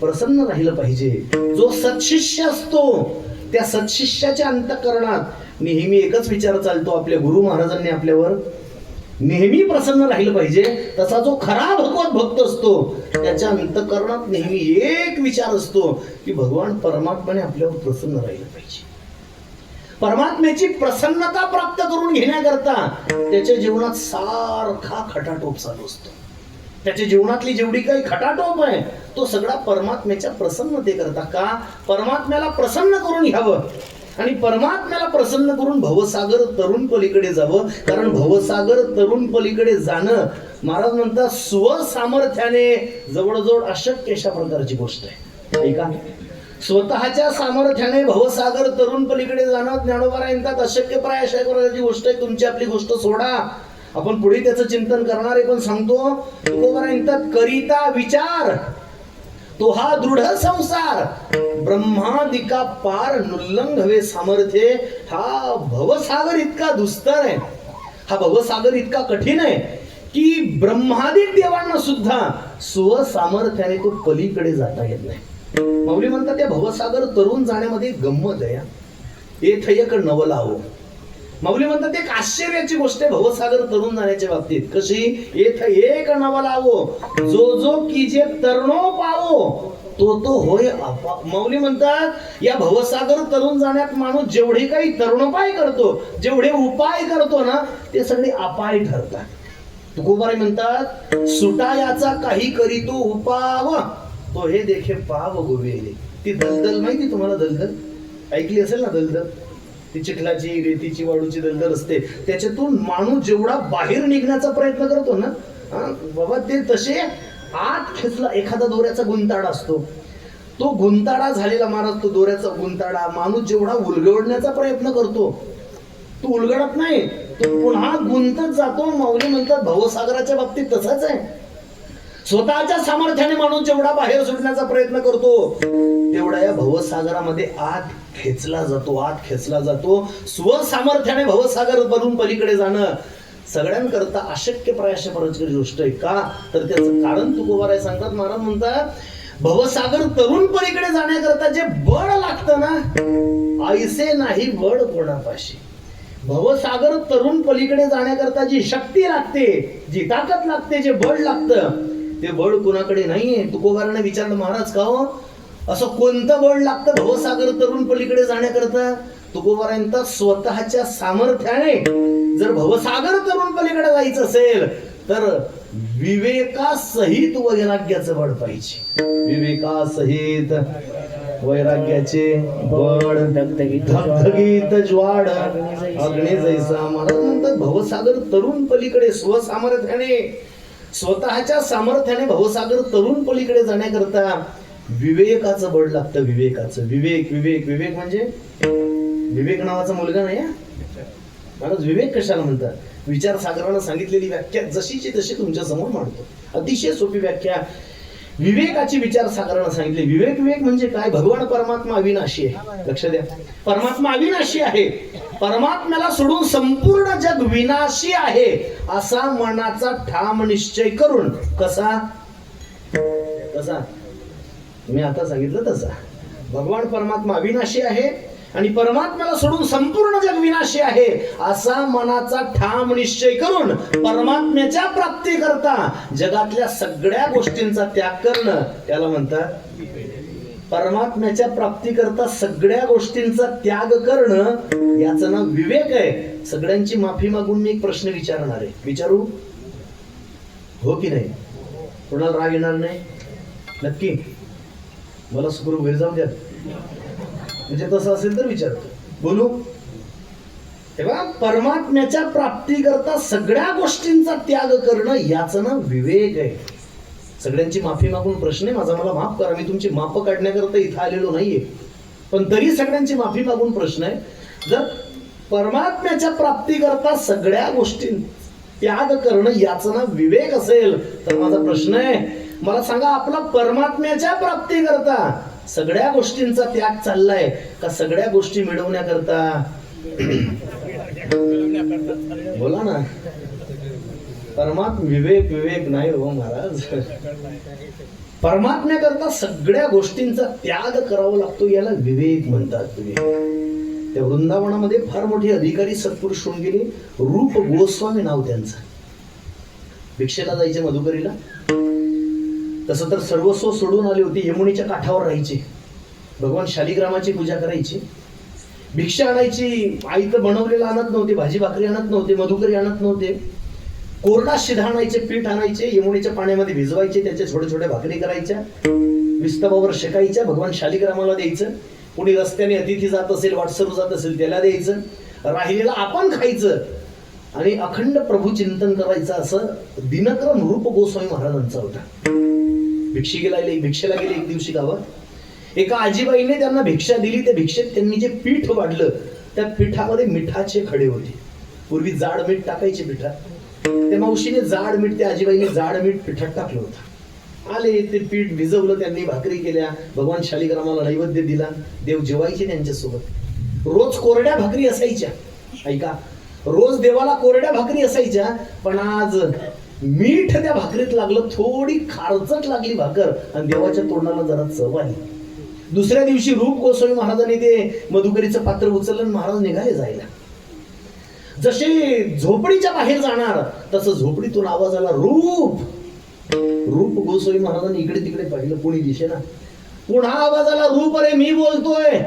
प्रसन्न राहिलं पाहिजे. जो सत्शिष्य असतो त्या सत्शिष्याच्या अंतःकरणात नेहमी एकच विचार चालतो आपल्या गुरु महाराजांनी आपल्यावर नेहमी प्रसन्न राहिलं पाहिजे. तसा जो खरा भगवत भक्त असतो त्याच्या अंतःकरणात नेहमी एक विचार असतो की भगवान परमात्म्याने आपल्यावर प्रसन्न राहिलं पाहिजे. परमात्म्याची प्रसन्नता प्राप्त करून घेण्याकरता त्याच्या जीवनात सारखा खटाटोप चालू असतो. त्याच्या जीवनातली जेवढी काही खटाटोप आहे तो सगळा परमात्म्याच्या प्रसन्नतेकरता. का परमात्म्याला प्रसन्न करून घ्यावं आणि परमात्म्याला प्रसन्न करून भवसागर तरुण पलीकडे जावं. कारण भवसागर तरुण पलीकडे जाणं महाराज म्हणतात स्वसामर्थ्याने जवळजवळ अशक्य अशा प्रकारची गोष्ट आहे. ऐका स्वतःच्या सामर्थ्याने भवसागर तरुण पलीकडे जाणं ज्ञानोबारांतात अशक्य प्राय अशा प्रकारची गोष्ट आहे. तुमची आपली गोष्ट सोडा आपण पुढे त्याचं चिंतन करणार आहे. पण सांगतो तुकोबारांतात करिता विचार तो हा दृढ संसार ब्रह्मादिका पार नुल्लंघवे सामर्थ्य. हा भवसागर इतका दुस्तर आहे, हा भवसागर इतका कठीण आहे की ब्रह्मादिक देवांना सुद्धा स्वसामर्थ्याने तो पलीकडे जाता येत नाही. माऊली म्हणतात त्या भवसागर तरुण जाण्यामध्ये गंमत आहे. येथ एक नवलावो. माऊली म्हणतात एक आश्चर्याची गोष्ट आहे भवसागर तरुण जाण्याच्या बाबतीत. कशी? येथ एक नवलावो जो जो की जे तरणो पावो तो तो होय आपा. माऊली म्हणतात या भवसागर तरुण जाण्यात माणूस जेवढे काही तरुणोपाय करतो, जेवढे उपाय करतो ना, ते सगळे अपाय ठरतात. तुकोबाराय म्हणतात सुटायाचा काही करीतो उपाव तो हे देखे पाव गोवेले. ती दलदल माहिती तुम्हाला? दलदल ऐकली असेल ना? दलदल ती चिखलाची, रेतीची, वाळूची दलदल असते. त्याच्यातून माणूस जेवढा बाहेर निघण्याचा प्रयत्न करतो ना, बाबा ते तसे आत खेचला. एखादा दोऱ्याचा गुंताडा असतो, तो गुंताडा झालेला महाराज, तो दोऱ्याचा गुंताडा माणूस जेवढा उलगडण्याचा प्रयत्न करतो, तो उलगडत नाही, तो पुन्हा गुंतत जातो. माऊली म्हणतात भवसागराच्या बाबतीत तसाच आहे. स्वतःच्या सामर्थ्याने माणूस जेवढा बाहेर सुटण्याचा प्रयत्न करतो, तेवढा या भवसागरामध्ये आत खेचला जातो, आत खेचला जातो. स्वसामर्थ्याने भवसागर भरून पलीकडे जाणं सगळ्यांकरता अशक्य प्रायश्चित्ताची गोष्ट आहे. का? तर त्याचं कारण तुकोबाराय सांगतात. महाराज म्हणतात भवसागर तरुण पलीकडे जाण्याकरता जे बळ लागतं ना, ऐसे नाही बळ कोणापाशी. भवसागर तरुण पलीकडे जाण्याकरता जी शक्ती लागते, जी ताकद लागते, जे बळ लागतं, ते बळ कुणाकडे नाहीये. तुकोबाराने विचारलं महाराज का हो असं कोणतं बळ लागतं भवसागर तरुण पलीकडे जाण्याकरता? तुकोबारांचा स्वतःच्या सामर्थ्याने जर भवसागर तरुण पलीकडे जायचं असेल तर विवेकासहित वैराग्याचं बळ पाहिजे. विवेकासहित वैराग्याचे बळ धगधगीत ज्वाड अग्नी जैसा. महाराज म्हणतात भवसागर तरुण पलीकडे स्वसामर्थ्याने, स्वतःच्या सामर्थ्याने भवसागर तरुण पलीकडे जाण्याकरता विवेकाचं बळ लागतं. विवेकाचं. विवेक विवेक विवेक म्हणजे विवेक नावाचा मुलगा नाही. महाराज विवेक कशाला म्हणतात? विचारसागरानं सांगितलेली व्याख्या जशीची तशी तुमच्या समोर मांडतो. अतिशय सोपी व्याख्या विवेकाची विचारसागरानं सांगितली. विवेक विवेक म्हणजे काय? भगवान परमात्मा अविनाशी आहे. लक्ष द्या, परमात्मा अविनाशी आहे. परमात्म्याला सोडून संपूर्ण जग विनाशी आहे असा मनाचा ठाम निश्चय करून. कसा? कसा? मी आता सांगितलं तसा. भगवान परमात्मा अविनाशी आहे आणि परमात्म्याला सोडून संपूर्ण जग विनाशी आहे असा मनाचा ठाम निश्चय करून परमात्म्याच्या प्राप्ती करता जगातल्या सगळ्या गोष्टींचा त्याग करणं त्याला म्हणतात. परमात्म्याच्या प्राप्ती करता सगळ्या गोष्टींचा त्याग करणं याचं नाव विवेक आहे. सगळ्यांची माफी मागून मी एक प्रश्न विचारणार आहे. विचारू? हो की नाही? कोणाला राग येणार नाही? नक्की? मला सुखरूप घरी जाऊ द्या. म्हणजे तसं असेल तर विचारतो. बोलू? तेव्हा परमात्म्याच्या प्राप्ती करता सगळ्या गोष्टींचा त्याग करणं याचं नाव विवेक आहे. सगळ्यांची माफी मागून प्रश्न आहे माझा, मला माफ करा. मी तुमची माफ काढण्याकरता इथं आलेलो नाहीये, पण तरी सगळ्यांची माफी मागून प्रश्न आहे. जर परमात्म्याच्या प्राप्ती करता सगळ्या गोष्टी त्याग करणं याचं नाव विवेक असेल तर माझा प्रश्न आहे, मला सांगा आपला परमात्म्याच्या प्राप्ती करता सगळ्या गोष्टींचा त्याग चाललाय का सगळ्या गोष्टी मिळवण्याकरता? बोला ना. विवेक विवेक नाही हो महाराज. परमात्म्याकरता सगळ्या गोष्टींचा त्याग करावा लागतो, याला विवेक म्हणतात. तुम्ही त्या वृंदावनामध्ये फार मोठे अधिकारी सत्पुरुष होऊन गेले. रूप गोस्वामी नाव त्यांचं. भिक्षेला जायचे मधुकरीला. तसं तर सर्वस्व सोडून आले होते. यमुनेच्या काठावर राहायचे. भगवान शालिग्रामाची पूजा करायची. भिक्षा आणायची. आई तर बनवलेलं आणत नव्हते, भाजी भाकरी आणत नव्हते, मधुकरी आणत नव्हते. कोरडा शिधा आणायचे, पीठ आणायचे, यमुनेच्या पाण्यामध्ये भिजवायचे, त्याच्या छोट्या छोट्या भाकरी करायच्या, विस्तवावर शेकायच्या, भगवान शालिग्रामाला द्यायचं. कोणी रस्त्याने अतिथी जात असेल, वाटसरू जात असेल त्याला द्यायचं. राहिलेलं आपण खायचं आणि अखंड प्रभू चिंतन करायचं. असं दिनक्रम रूप गोस्वामी महाराजांचा होता. भिक्षेला गेले एक दिवशी गावात. एका आजीबाईने त्यांना भिक्षा दिली. त्या भिक्षेत त्यांनी जे पीठ वाढलं त्या पिठामध्ये मिठाचे खडे होते. पूर्वी जाड मीठ टाकायचे पिठात. त्या मावशीने जाड मीठ, त्या आजीबाईने जाड मीठ पिठात टाकलं होतं. आले, ते पीठ भिजवलं त्यांनी, भाकरी केल्या, भगवान शालिग्रामाला नैवेद्य दिला, देव जेवायचे त्यांच्यासोबत. रोज कोरड्या भाकरी असायच्या, ऐका, रोज देवाला कोरड्या भाकरी असायच्या, पण आज मीठ त्या भाकरीत लागलं, थोडी खारचट लागली भाकर आणि देवाच्या तोंडाला जरा चव आली. दुसऱ्या दिवशी रूप गोस्वामी महाराजांनी ते मधुकरीचं पात्र उचललं आणि महाराज निघाले जायला. जसे झोपडीच्या बाहेर जाणार तसं झोपडीतून आवाज आला, रूप. रूप गोस्वामी महाराजांनी इकडे तिकडे पाहिलं, कोणी दिसेना. पुन्हा आवाज आला, रूप, अरे मी बोलतोय.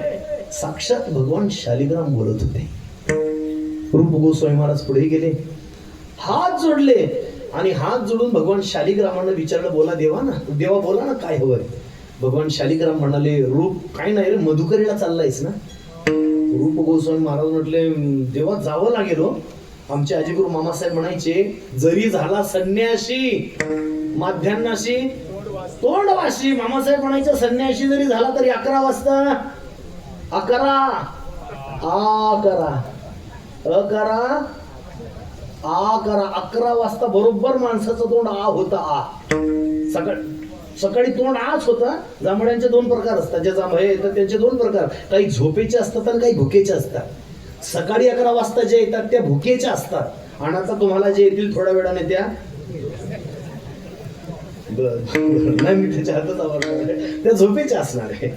साक्षात भगवान शालिग्राम बोलत होते. रूप गोस्वामी महाराज पुढे गेले, हात जोडले आणि हात जोडून भगवान शालिग्रामांना विचारलं, बोला देवा ना, देवा बोला ना, काय हवंय. भगवान शालिग्राम म्हणाले, रूप काय नाही रे, मधुकरीला चाललायस ना. रूप गोस्वामी महाराज म्हटले, देवा जावं लागेल हो. आमचे आजीगुरु मामासाहेब म्हणायचे, जरी झाला संन्याशी माध्यान्नाशी तोंडवाशी. मामासाहेब म्हणायचे, संन्याशी जरी झाला तरी 11 वाजता 11 वाजता बरोबर माणसाचं तोंड आ होता. सकाळी तोंड आच होता. जांभळ्यांचे 2 प्रकार असतात, जे जांभळे येतात त्यांचे 2 प्रकार, काही झोपेचे असतात आणि काही भुकेचे असतात. सकाळी 11 वाजता जे येतात त्या भुकेच्या असतात, आणि आता तुम्हाला जे येतील थोड्या वेळाने त्या नाही, मी त्याच्या हातात आवडणार, त्या झोपेच्या असणार आहे.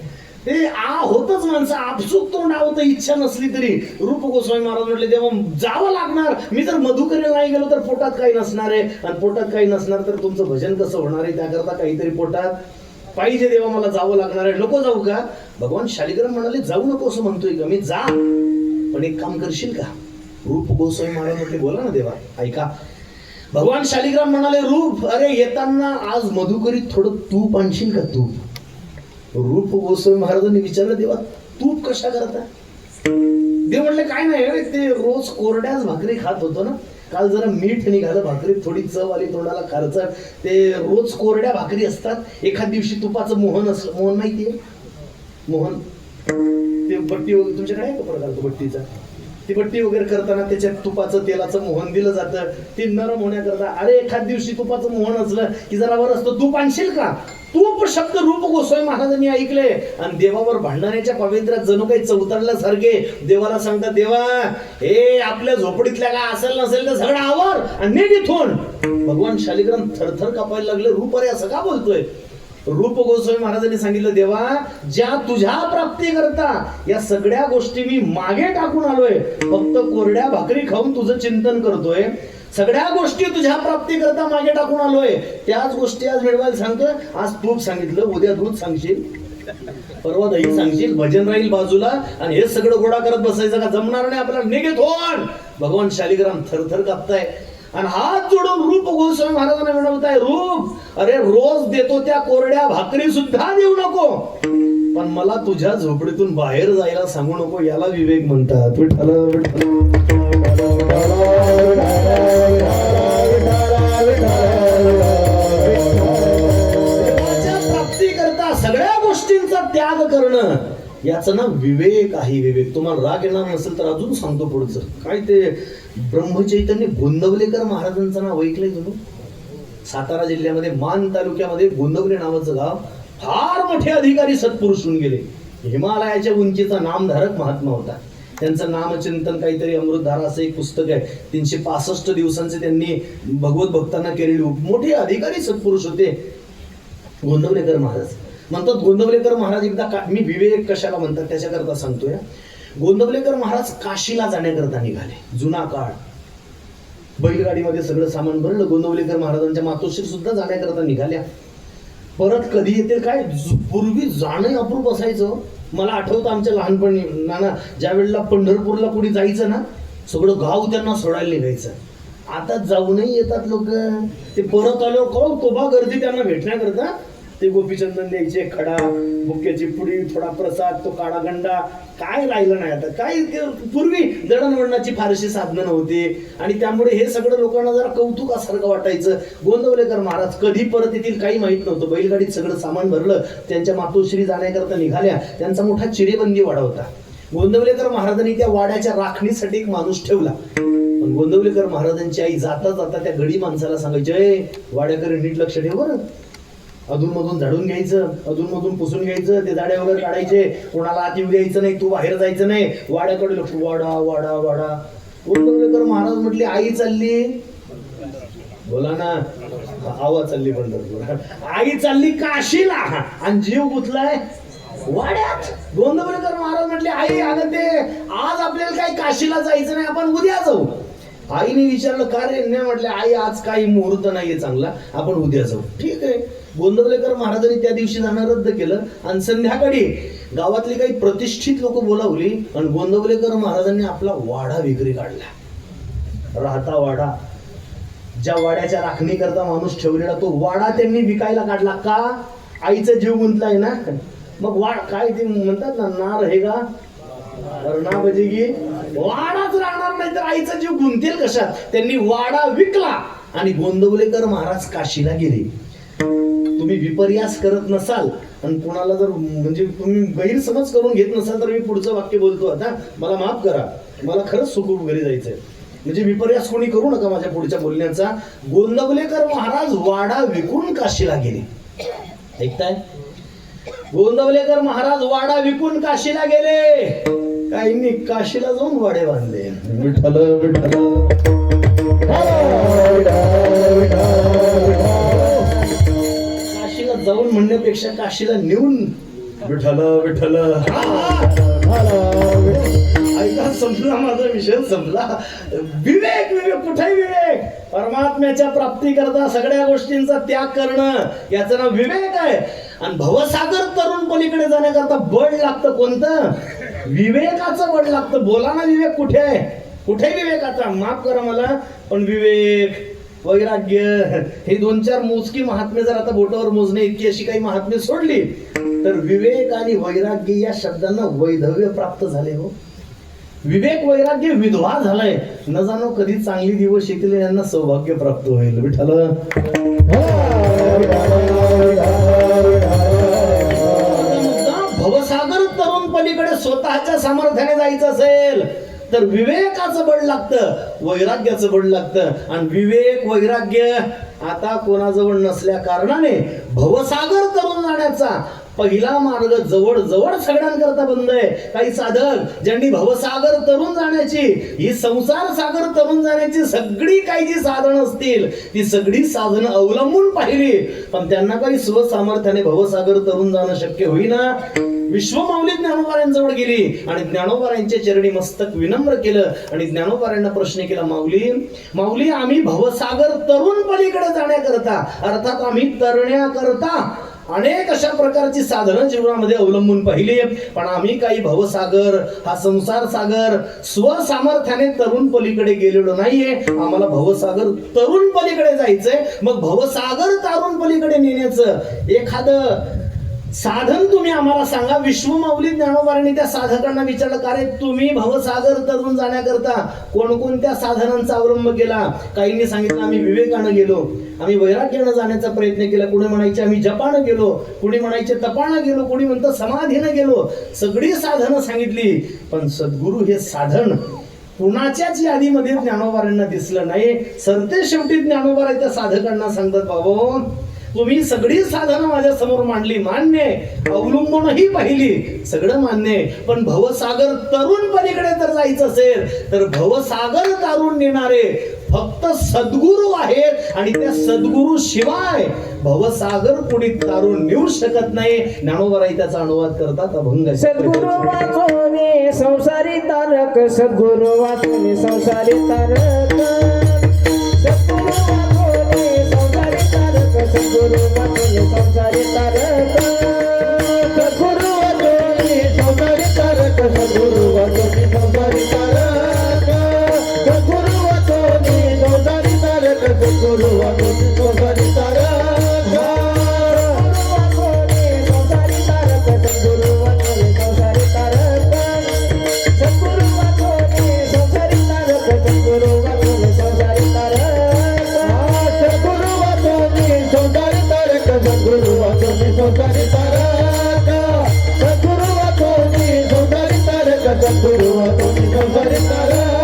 ते आ होतच, माणसं आपसूक तोंड आवत, इच्छा नसली तरी. रूप गोस्वामी महाराज म्हटले, तेव्हा जावं लागणार. मी जर मधुकरीला नाही गेलो तर पोटात काही नसणार आहे, आणि पोटात काही नसणार तर तुमचं भजन कसं होणार आहे. त्याकरता काहीतरी पोटात पाहिजे, देवा मला जावं लागणार आहे. नको जाऊ का. भगवान शालिग्राम म्हणाले, जाऊ नको असं म्हणतोय का मी, जा, पण एक काम करशील का. रूप गोस्वामी महाराज म्हटले, बोला ना देवा. ऐका, भगवान शालिग्राम म्हणाले, रूप, अरे येताना आज मधुकरीत थोडं तूप आणशील का, तूप. रूप गोस्वामी महाराजांनी विचारलं, देवा तूप कशा करता. देव म्हटले, काय नाही, ते रोज कोरड्याच भाकरी खात होतो ना, काल जरा मीठ निघालं भाकरीत, थोडी चव आली तोंडाला, खारचट. ते रोज कोरड्या भाकरी असतात, एखाद दिवशी तुपाचं मोहन असलं, मोहन माहितीये, मोहन ते बट्टी वगैरे तुमच्याकडे आहे का प्रकार तो बट्टीचा. ती बट्टी वगैरे करताना त्याच्यात तुपाचं तेलाचं मोहन दिलं जातं, ते नरम होण्याकरता. अरे एखाद दिवशी तुपाचं मोहन असलं की जरा वर असतं, तूप आणशील का. तूप शब्द रूप गोस्वामी महाराजांनी ऐकले आणि देवावर भांडणाऱ्याच्या पवित्रात जणू काही चौतरल्यासारखे देवाला सांगतात, देवा हे आपल्या झोपडीतल्या काय असेल नसेल तर सगळं आवर आणि निघ इथून. भगवान शालिग्राम थरथर कापायला लागले, रूप अरे असं का बोलतोय. रूप गोस्वामी महाराजांनी सांगितलं, देवा ज्या तुझ्या प्राप्ती करता या सगळ्या गोष्टी मी मागे टाकून आलोय, फक्त कोरड्या भाकरी खाऊन तुझं चिंतन करतोय. सगळ्या गोष्टी तुझ्या प्राप्ती करता मागे टाकून आलोय, त्याच गोष्टी आज मिळवायला सांगतोय. आज तूप सांगितलं, उद्या दूध सांगशील, परवा दही सांगशील, भजन राहील बाजूला, आणि हे सगळं गोळा करत बसायचं का, जमणार नाही आपल्याला, निघेत होण. भगवान शालिग्राम थरथर कापताय आणि हात जोडून रूप गोस्वामी महाराजांना विनवताय, रूप अरे रोज देतो त्या कोरड्या भाकरी सुद्धा देऊ नको, पण मला तुझ्या झोपडीतून बाहेर जायला सांगू नको. याला विवेक म्हणतात. विठ्ठल विठ्ठल प्राप्ती करता सगळ्या गोष्टींचा त्याग करणं, याचं ना विवेक आहे. विवेक. तुम्हाला राग येणार नसेल तर अजून सांगतो पुढचं. काय ते ब्रह्मचैतन्य गोंदवलेकर महाराजांचं नाव ऐकलंय तुम्ही. सातारा जिल्ह्यामध्ये मान तालुक्यामध्ये गोंदवले नावाचं गाव, फार मोठे अधिकारी सत्पुरुष होऊन गेले. हिमालयाच्या उंचीचा नामधारक महात्मा होता. त्यांचं नामचिंतन काहीतरी अमृतधारा असं एक पुस्तक आहे. 365 दिवसांचे त्यांनी भगवत भक्तांना केलेली. मोठे अधिकारी सत्पुरुष होते गोंदवलेकर महाराज. म्हणतात गोंदवलेकर महाराज एकदा मी विवेक कशाला म्हणतात त्याच्याकरता सांगतोय. गोंदवलेकर महाराज काशीला जाण्याकरता निघाले. जुना काळ, बैलगाडीमध्ये सगळं सामान भरलं. गोंदवलेकर महाराजांच्या मातोश्री सुद्धा जाण्याकरता निघाल्या. परत कधी येतील काय, पूर्वी जाणं अप्रूप असायचं. मला आठवतं आमच्या लहानपणी नाना ज्या वेळेला पंढरपूरला कोणी जायचं ना, सगळं गाव त्यांना सोडायला निघायचं. आता जाऊनही येतात लोक. ते परत आल्यावर कळ तोबा गर्दी त्यांना भेटण्याकरता. ते गोपीचंदन द्यायचे, खडा, बुक्याची पुडी, थोडा प्रसाद, तो काळा गंडा, काय राहिलं नाही आता. काय पूर्वी दळणवळणाची फारशी साधनं नव्हती आणि त्यामुळे हे सगळं लोकांना जरा कौतुकासारखं वाटायचं. गोंदवलेकर महाराज कधी परत येतील काही माहित नव्हतं. बैलगाडीत सगळं सामान भरलं, त्यांच्या मातोश्री जाण्याकरता निघाल्या. त्यांचा मोठा चिरेबंदी वाडा होता. गोंदवलेकर महाराजांनी त्या वाड्याच्या राखणीसाठी एक माणूस ठेवला. पण गोंदवलेकर महाराजांची आई जाता जाता त्या गडी माणसाला सांगायचे, वाड्याकडे नीट लक्ष ठेव बरं. अधून मधून झाडून घ्यायचं, अधून मधून पुसून घ्यायचं, ते जाडे वगैरे काढायचे, कोणाला आत येऊ द्यायचं नाही, तू बाहेर जायचं नाही, वाड्याकडे लक्ष, वाडा वाडा वाडा. गोंदवलेकर महाराज म्हटले आई चालली, बोला ना, आवाज चालली पंढरपूर, आई चालली काशीला आणि जीव गुतलाय वाड्यात. गोंदवलेकर महाराज म्हटले आई अगं ते आज आपल्याला काही काशीला जायचं नाही, आपण उद्या जाऊ. आईने विचारलं का रे? नाही म्हटले आई आज काही मुहूर्त नाहीये चांगला, आपण उद्या जाऊ. ठीक आहे. गोंदवलेकर महाराजांनी त्या दिवशी जाणं रद्द केलं आणि संध्याकाळी गावातली काही प्रतिष्ठित लोक बोलावली आणि गोंदवलेकर महाराजांनी आपला वाडा विक्री काढला. राहता वाडा, ज्या वाड्याच्या राखणी करता माणूस ठेवलेला तो वाडा त्यांनी विकायला काढला. का? आईचा जीव गुंतलाय ना. मग वाड काय ते म्हणतात ना, नार हे का ना बजेगी, वाडाच राहणार नाही तर आईचा जीव गुंतेल कशात. त्यांनी वाडा विकला आणि गोंदवलेकर महाराज काशीला गेले. तुम्ही विपर्यास करत नसाल आणि कोणाला जर म्हणजे तुम्ही गैरसमज करून घेत नसाल तर मी पुढचं वाक्य बोलतो आता, मला माफ करा, मला खरंच सुखरूप घरी जायचंय. म्हणजे विपर्यास कोणी करू नका माझ्या पुढच्या बोलण्याचा. गोंदवलेकर महाराज वाडा विकून काशीला गेले. ऐकताय? गोंदवलेकर महाराज वाडा विकून काशीला गेले. काहींनी काशीला जाऊन वाडे बांधले. विठ्ठल विठ्ठल काशीला जाऊन म्हणण्यापेक्षा काशीला नेऊन विठ्ठल विठ्ठल. ऐका, संपला माझा विषय, संपला. विवेक विवेक कुठे विवेक? परमात्म्याच्या प्राप्ती करता सगळ्या गोष्टींचा त्याग करणं, याचं नाव विवेक आहे. आणि भवसागर तरुण पलीकडे जाण्याकरता बळ लागतं. कोणतं? विवेकाचं बळ लागतं. बोला ना, विवेक कुठे आहे? कुठे विवेकाचा? माफ करा मला, पण विवेक, वैराग्य हे 2-4 मोजकी महात्मे जर आता बोटावर मोजणे इतकी अशी काही महात्मे सोडली तर विवेक आणि वैराग्य या शब्दांना वैधव्य प्राप्त झाले. हो, विवेक वैराग्य विधवा झालाय. न जाणो कधी चांगली दिवस येतील यांना सौभाग्य प्राप्त होईल. विठ्ठल भवसागर तरुण पलीकडे स्वतःच्या सामर्थ्याने जायचं असेल तर विवेकाचं बळ लागतं, वैराग्याचं बळ लागतं. आणि विवेक वैराग्य आता कोणाजवळ नसल्या कारणाने भवसागर तरुण जाण्याचा पहिला मार्ग जवळ जवळ सगळ्यांकरता बंद आहे. काही साधक ज्यांनी भवसागर तरुण जाण्याची, ही संसार सागर तरुण जाण्याची सगळी काही जी साधनं असतील ती सगळी साधनं अवलंबून पाहिली, पण त्यांना काही स्वसामर्थ्याने भवसागर तरुण जाणं शक्य होईना. विश्वमाऊली ज्ञानोबारांजवळ गेली आणि ज्ञानोबारांच्या चरणी मस्तक विनम्र केलं आणि ज्ञानोबारांना प्रश्न केला, माऊली माऊली आम्ही भवसागर तरुण पलीकडे जाण्याकरता, अर्थात आम्ही तरण्याकरता अनेक अशा प्रकारची साधनं जीवनामध्ये अवलंबून पाहिली, पण आम्ही काही भवसागर हा संसार सागर स्वसामर्थ्याने तरुण पलीकडे गेलेलो नाहीये. आम्हाला भवसागर तरुण पलीकडे जायचंय. मग भवसागर तरुण पलीकडे नेण्याचं एखादं साधन तुम्ही आम्हाला सांगा. विश्वमाऊली ज्ञानोबारांनी त्या साधकांना विचारलं, का रे तुम्ही भवसागर तरुण जाण्याकरता कोणकोणत्या साधनांचा अवलंब केला? काहींनी सांगितलं आम्ही विवेकानं गेलो, आम्ही वैराग्यानं जाण्याचा प्रयत्न केला. कुणी म्हणायचे आम्ही जपानं गेलो, कुणी म्हणायचे तपानं गेलो, कुणी म्हणतं समाधीनं गेलो. सगळी साधनं सांगितली, पण सद्गुरु हे साधन कुणाच्याच यादीमध्ये ज्ञानोबारांना दिसलं नाही. सरते शेवटी ज्ञानोबारा त्या साधकांना सांगतात, बाबा तुम्ही सगळी साधनं माझ्या समोर मांडली, मान्य, अवलंबूनही पाहिली, सगळं मान्य, पण भवसागर तरुण पलीकडे जर जायचं असेल तर भवसागर तारून नेणारे फक्त सद्गुरू आहेत आणि त्या सद्गुरू शिवाय भवसागर कुणी तारून नेऊ शकत नाही. ज्ञानोबाराई त्याचा अनुवाद करतात अभंग. सद्गुरु वाचोने संसारी तारक, सद्गुरु वाचोने संसारी तारक, सद्गुरु वाचोने संसारी तारक, सद्गुरु वाचोने संसारी तारक, सद्गुरु वाचोने संसारी तारक, सद्गुरु वाचोने संसारी तारक, सद्गुरु वाचोने संसारी तारक, सद्गुरु वाचोने संसारी तारक,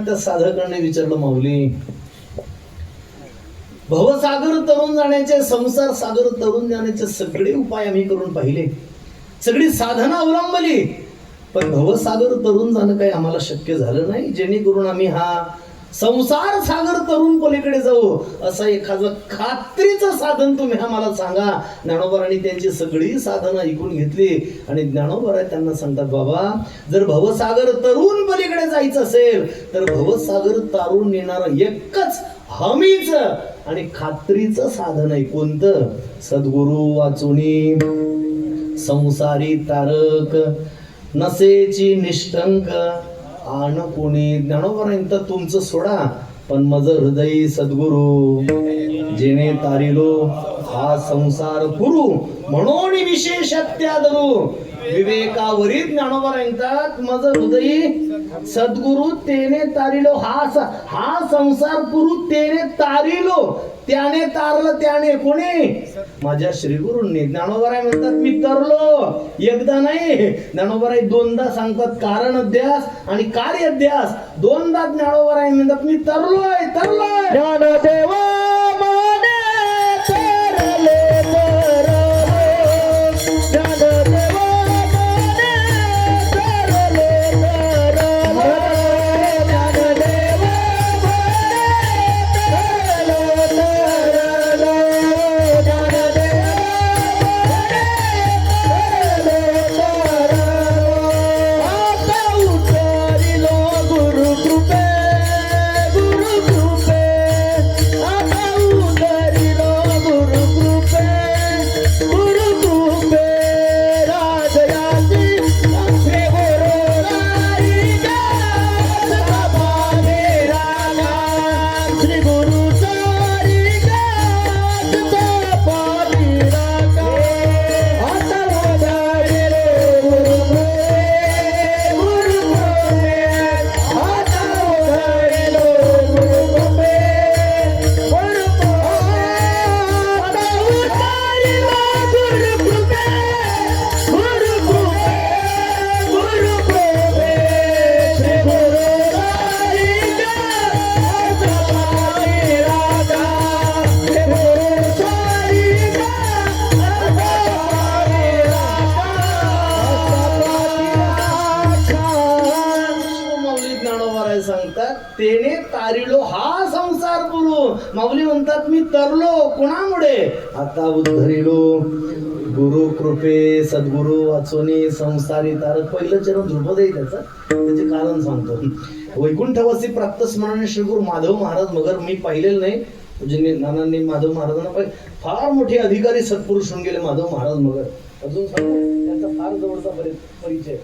त्या साधकाने विचारलं, माऊली भवसागर तरुण जाण्याचे, संसार सागर तरुण जाण्याचे सगळे उपाय आम्ही करून पाहिले, सगळी साधना अवलंबली, पण भवसागर तरुण जाणं काही आम्हाला शक्य झालं नाही, जेणेकरून आम्ही हा संसार सागर तरुण पलीकडे जाऊ असं एखादं खात्रीचं साधन तुम्ही आम्हाला सांगा. ज्ञानोबारांनी त्यांची सगळी साधनं ऐकून घेतली आणि ज्ञानोबा त्यांना सांगतात, बाबा जर भवसागर तरुण पलीकडे जायचं असेल तर भवसागर तारून नेणारं एकच हमीच आणि खात्रीचं साधन आहे. कोणतं? सद्गुरु वाचुनी संसारी तारक नसेची निष्ठंक आन कोणी. ज्ञानोबारांत तुमचं सोडा, पण मज हृदय सद्गुरु जेने तारिलो हा संसार पुरू म्हणून विशेषत्यादरू. विवेकावरील ज्ञानोबारांत मज हृदय सद्गुरु तेने तारिलो हा संसार पुरू तेने तारिलो. त्याने तारलं, त्याने कोणी? माझ्या श्रीगुरूंनी. ज्ञानोबाराय म्हणतात मी तरलो, एकदा नाही ज्ञानोबाराय दोनदा सांगतात. कारण अध्यास आणि कार्य अध्यास दोनदा ज्ञानोबाराय म्हणतात मी तरलोय तरलोय. ज्ञानदेवा माने तरले तरलो, ज्ञानदेवा माने तरले तरलो, ज्ञानदेवा तेने तारिलो हा संसार पुरू. माऊली म्हणतात मी तरलो कोणामुळे? आता उद्धरिलो गुरु कृपे सद्गुरु वाचोनी संसारी तारक. पहिलं चरण झोपत आहे त्याचे कारण सांगतो. वैकुंठवासी प्राप्त स्मरणे श्रीगुरु माधव महाराज मगर. मी पाहिलेलं नाही, म्हणजे नानांनी माधव महाराजांना फार मोठे अधिकारी सत्पुरुष होऊन गेले माधव महाराज मगर. अजून सांगतो त्यांचा फार जवळचा परिचय.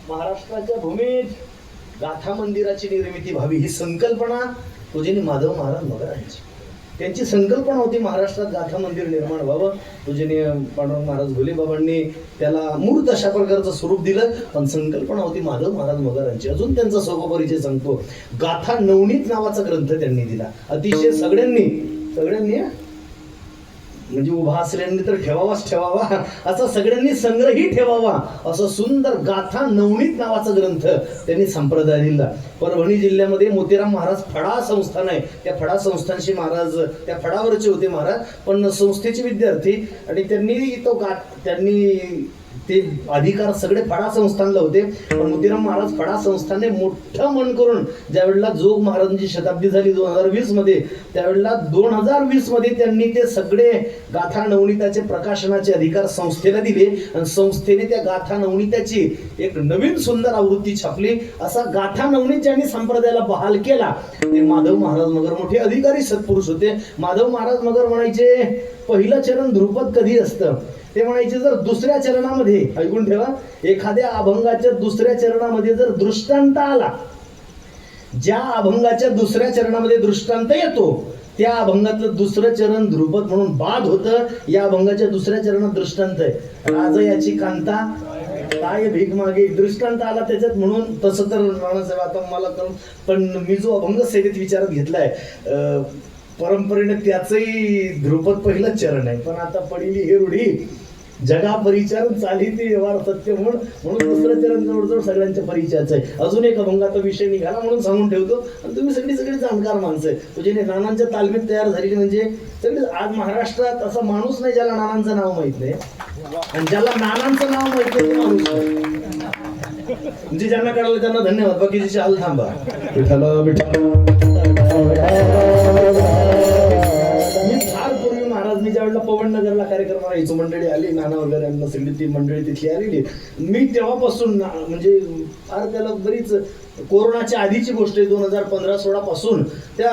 महाराष्ट्राच्या भूमीत गाथा मंदिराची निर्मिती व्हावी ही संकल्पना पूजनीय माधव महाराज मगरांची. त्यांची संकल्पना होती महाराष्ट्रात गाथा मंदिर निर्माण व्हावं. पूजनीय पांडुरंग महाराज घोलेबाबांनी त्याला मूर्त अशा प्रकारचं स्वरूप दिलं, पण संकल्पना होती माधव महाराज मगरांची. अजून त्यांचा स्वपरिचय सांगतो. गाथा नवनीत नावाचा ग्रंथ त्यांनी दिला. अतिशय सगळ्यांनी म्हणजे उभा असल्याने तर ठेवावाच ठेवावा, असा सगळ्यांनी संग्रही ठेवावा, असं सुंदर गाथा नवनीत नावाचा ग्रंथ त्यांनी संप्रदाय दिला. परभणी जिल्ह्यामध्ये मोतीराम महाराज फडा संस्थान आहे, त्या फडा संस्थानशी महाराज त्या फडावरचे होते महाराज, पण संस्थेचे विद्यार्थी, आणि त्यांनी ते अधिकार सगळे फडा संस्थानला होते. पण मोतीराम महाराज फडा संस्थानने मोठं मन करून ज्यावेळेला जोग महाराजांची शताब्दी झाली 2020 मध्ये, त्यावेळेला 2020 मध्ये त्यांनी ते सगळे गाथा नवनीताचे प्रकाशनाचे अधिकार संस्थेला दिले, आणि संस्थेने त्या गाथा नवनीताची एक नवीन सुंदर आवृत्ती छापली. असा गाथा नवनीत ज्यांनी संप्रदायाला बहाल केला ते माधव महाराज मगर मोठे अधिकारी सत्पुरुष होते. माधव महाराज मगर म्हणायचे, पहिलं चरण ध्रुपद कधी असतं, ते म्हणायचे जर दुसऱ्या चरणामध्ये, ऐकून ठेवा, एखाद्या अभंगाच्या दुसऱ्या चरणामध्ये जर दृष्टांत आला, ज्या अभंगाच्या दुसऱ्या चरणामध्ये दृष्टांत येतो त्या अभंगातलं दुसरं चरण ध्रुपद म्हणून बाद होतं. या अभंगाच्या दुसऱ्या चरणात दृष्टांत आहे, राज याची कांता काय भीक मागे, दृष्टांत आला त्याच्यात, म्हणून तसं तर नानासाहेब आता मला करून, पण मी जो अभंग सेवेत विचारात घेतलाय परंपरेने त्याचंही ध्रुपद पहिलं चरण आहे. पण आता पडली हे रूढी, जगा परिचार चाली ते व्यवहार सत्य म्हणून दुसरं चरण जवळजवळ सगळ्यांच्या परिचयाचं आहे. अजून एक अभंगाचा विषय निघाला म्हणून सांगून ठेवतो, आणि तुम्ही सगळी जाणकार माणसं आहे, म्हणजे नानांच्या तालमीत तयार झालेली, म्हणजे सगळे आज महाराष्ट्रात असा माणूस नाही ज्याला नानांचं नाव माहित नाही, आणि ज्याला नानांचं नाव माहित नाही तो माणूस नाही. म्हणजे ज्यांना कळलं त्यांना धन्यवाद, बाकीचे हाल थांबा. मी ज्यावेळेला पवन नगरला कार्यक्रमाला यायचो, मंडळी आली, नाना वगैरे सगळी ती मंडळी तिथली आलेली, मी तेव्हापासून म्हणजे फार त्याला बरीच, कोरोनाच्या आधीची गोष्ट आहे, 2015-16 पासून त्या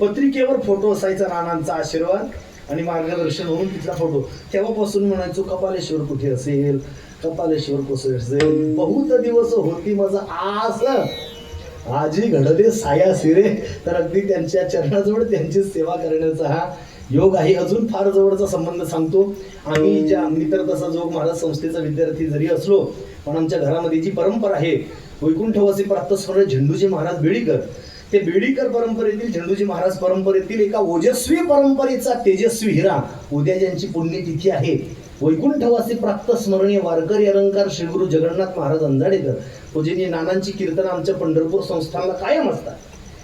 पत्रिकेवर फोटो असायचा नानांचा आशीर्वाद आणि मार्गदर्शन म्हणून तिथला फोटो. तेव्हापासून म्हणायचो कपालेश्वर कुठे असेल, कपालेश्वर कसं असेल, बहुत दिवस होती माझा आस, आजी घडले साया सिरे. तर अगदी त्यांच्या चरणाजवळ त्यांची सेवा करण्याचा हा योग आहे. अजून फार जवळचा संबंध सांगतो. मी तर तसा जोग महाराज संस्थेचा विद्यार्थी जरी असलो, पण आमच्या घरामध्ये जी परंपरा आहे, वैकुंठवासी प्रातस्मरण झेंडूजी महाराज बेडीकर, ते बेडीकर परंपरेतील, झेंडूजी महाराज परंपरेतील एका ओजस्वी परंपरेचा तेजस्वी हिरा, उद्या ज्यांची पुण्यतिथी आहे, वैकुंठवासी प्रातस्मरणीय वारकरी अलंकार श्री गुरु जगन्नाथ महाराज अंजाडेकर, पूजनीय नानांची कीर्तन आमच्या पंढरपूर संस्थानला कायम असतात.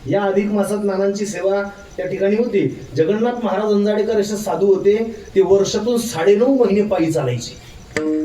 या अधिक मासात नानांची सेवा त्या ठिकाणी होती. जगन्नाथ महाराज अंजाडेकर असे साधू होते, ते वर्षातून 9.5 महिने पायी चालायचे.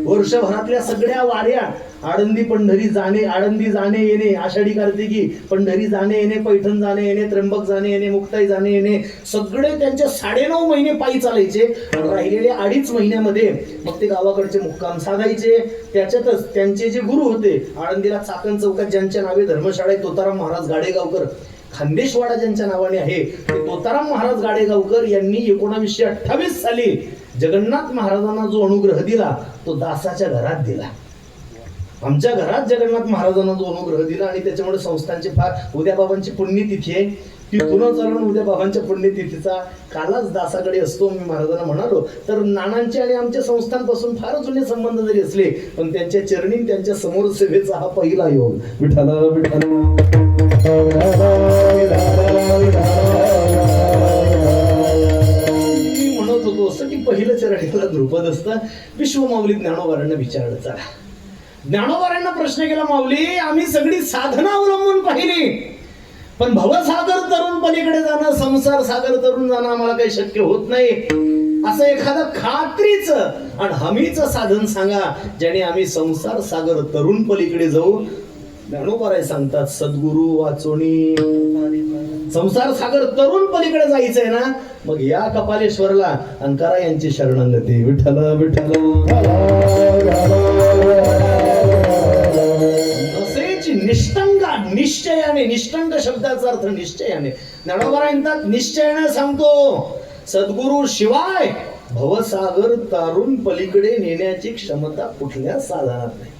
वर्षभरातल्या सगळ्या वाऱ्या, आळंदी पंढरी जाणे, आळंदी जाणे येणे, आषाढी कार्तिकी पंढरी जाणे येणे, पैठण जाणे येणे, त्र्यंबक जाणे येणे, मुक्ताई जाणे येणे, सगळे त्यांचे 9.5 महिने पायी चालायचे. राहिलेल्या 2.5 महिन्यामध्ये मग ते गावाकडचे मुक्काम साधायचे. त्याच्यातच त्यांचे जे गुरु होते, आळंदीला चाकण चौकात ज्यांच्या नावे धर्मशाळा आहे, तोताराम महाराज गाडेगावकर, खानदेशवाडा ज्यांच्या नावाने आहे, ते तोताराम महाराज गाडेगावकर यांनी 1928 साली जगन्नाथ महाराजांना जो अनुग्रह दिला तो दासाच्या घरात दिला. आमच्या घरात जगन्नाथ महाराजांना जो अनुग्रह दिला, आणि त्याच्यामुळे संस्थांची फार, उद्या बाबांची पुण्यतिथी आहे, तिथूनच चालून उद्या बाबांच्या पुण्यतिथीचा कालाच दासाकडे असतो. मी महाराजांना म्हणालो, तर नानांचे आणि आमच्या संस्थांपासून फार जुने संबंध जरी असले, पण त्यांच्या चरणी त्यांच्या समोर सेवेचा हा पहिला योग. विठ्ठल विठ्ठल मी म्हणत होतो असं की पहिलं चरणीला ध्रुपद असतं. विश्वमाऊली ज्ञानोबारांना विचारलं, चला ज्ञानोबारांना प्रश्न केला, माऊली आम्ही सगळी साधना अवलंबून पाहिली, पण भवसागर तरुण पलीकडे जाणं, संसार सागर तरुण जाणं आम्हाला काही शक्य होत नाही. असं एखादं खात्रीचं आणि हमीचं साधन सांगा, ज्याने आम्ही संसार सागर तरुण पलीकडे जाऊ. ज्ञानोबाराय सांगतात, सद्गुरु वाचोनी संसार सागर तरुण पलीकडे जायचंय ना, मग या कपालेश्वरला अंकारा यांची शरणागती. विठ्ठल विठ्ठल निष्ठंगा, निश्चयाने, निष्ठंग शब्दाचा अर्थ निश्चयाने. ज्ञानोबा म्हणतात निश्चयाने सांगतो, सद्गुरु शिवाय भवसागर तारून पलीकडे नेण्याची क्षमता कुठल्या साधनात नाही.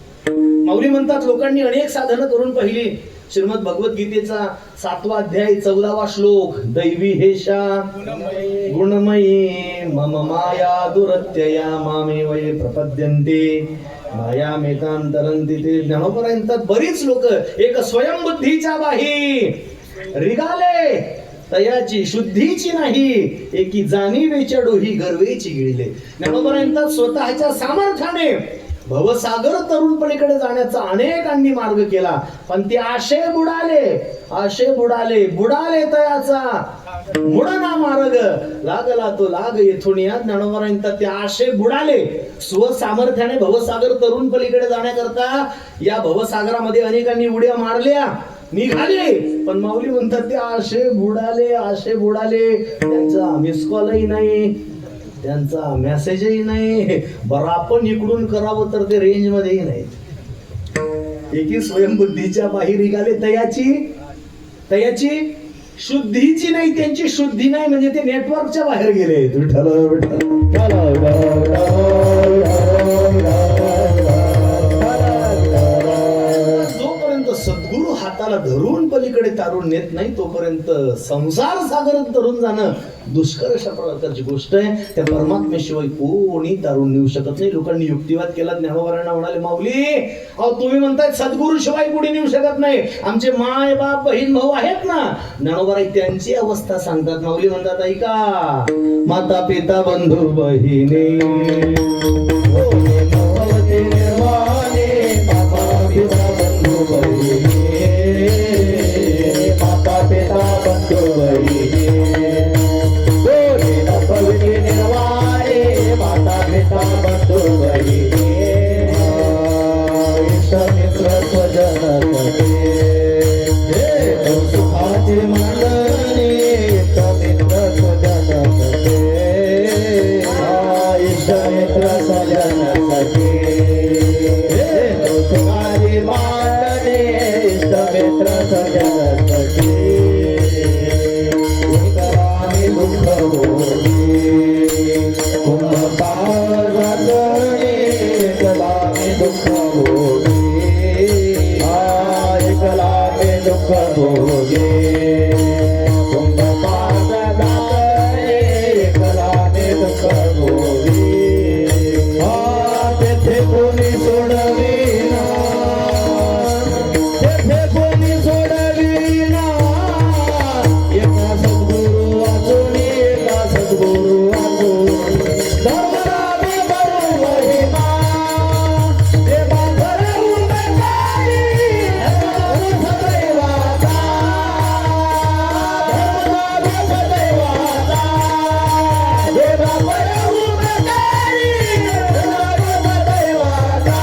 माऊली म्हणतात, लोकांनी अनेक साधनं करून पाहिली. श्रीमद भगवद्गीतेचा 7वा अध्याय 14वा श्लोक, दैवी हेशा गुणमयी मम माया दुरत्यया मामे वये प्रपद्यन्ते माया मेतांतरंती. ते ज्ञानोबा म्हणतात, बरीच लोक एक स्वयंबुद्धीच्या बाही रिगाले तयाची शुद्धीची नाही एकी जाणीवेच्या डोही गर्वेची गिळले. ज्ञानोबरांचा स्वतःच्या सामर्थ्याने भवसागर तरुण पलीकडे जाण्याचा अनेकांनी मार्ग केला, पण ते आशे बुडाले तयाचा मुडना मार्ग लागला तो लाग येथून. या ज्ञानोबरांचा ते आशे बुडाले. स्वसामर्थ्याने भवसागर तरुण पलीकडे जाण्याकरता या भवसागरामध्ये अनेकांनी उड्या मारल्या, निघाले, पण माऊली म्हणतात ते आशे बुडाले. त्यांचा मिस कॉलही नाही, त्यांचा मेसेजही नाही. बरं आपण इकडून करावं तर ते रेंज मध्येही नाही. एकी स्वयंबुद्धीच्या बाहेर निघाले. तयाची शुद्धीची नाही, त्यांची शुद्धी नाही म्हणजे ते नेटवर्कच्या बाहेर गेले. जोपर्यंत सद्गुरु हाताला धरून पलीकडे तारून नेत नाही तोपर्यंत संसार सागरात तरून जाणं दुष्कर अशा प्रकारची गोष्ट आहे. त्या परमात्म्याशिवाय कोणी तारून नेऊ शकत नाही. लोकांनी युक्तिवाद केला. ज्ञानोबरांना म्हणाले, माऊली अहो तुम्ही म्हणताय सद्गुरु शिवाय कोणी नेऊ शकत नाही, आमचे माय बाप बहीण भाऊ आहेत ना. ज्ञानोबराई त्यांची अवस्था सांगतात. माऊली म्हणतात, ऐका, माता पिता बंधू बहिणी माता पिता बंधू बहिणी निर्वाणे, माता पिता बंधू बहिणी इष्ट मित्र स्वजन सुखाची मंडळी, इष्ट मित्र स्वजन इष्ट मित्र स्वजन सुखाची मांडणी, इष्ट मित्र स्वजन दुःख होती कुंभकार एकलामी दुःख होती, एकलामी दुःख होती कुंभकार एकलामी दुःख होती. तेथे कोणी सोडविना, तेथे कोणी सोडविना, एका सद्गुरु वाचून, एका सद्गुरु वाचून धर्मरामे बरू महिमा, देवा भरवून बेकारी, सदैवाचा धर्मरामे सदैवाचा, देवा भरवून बेकारी, सदैवाचा.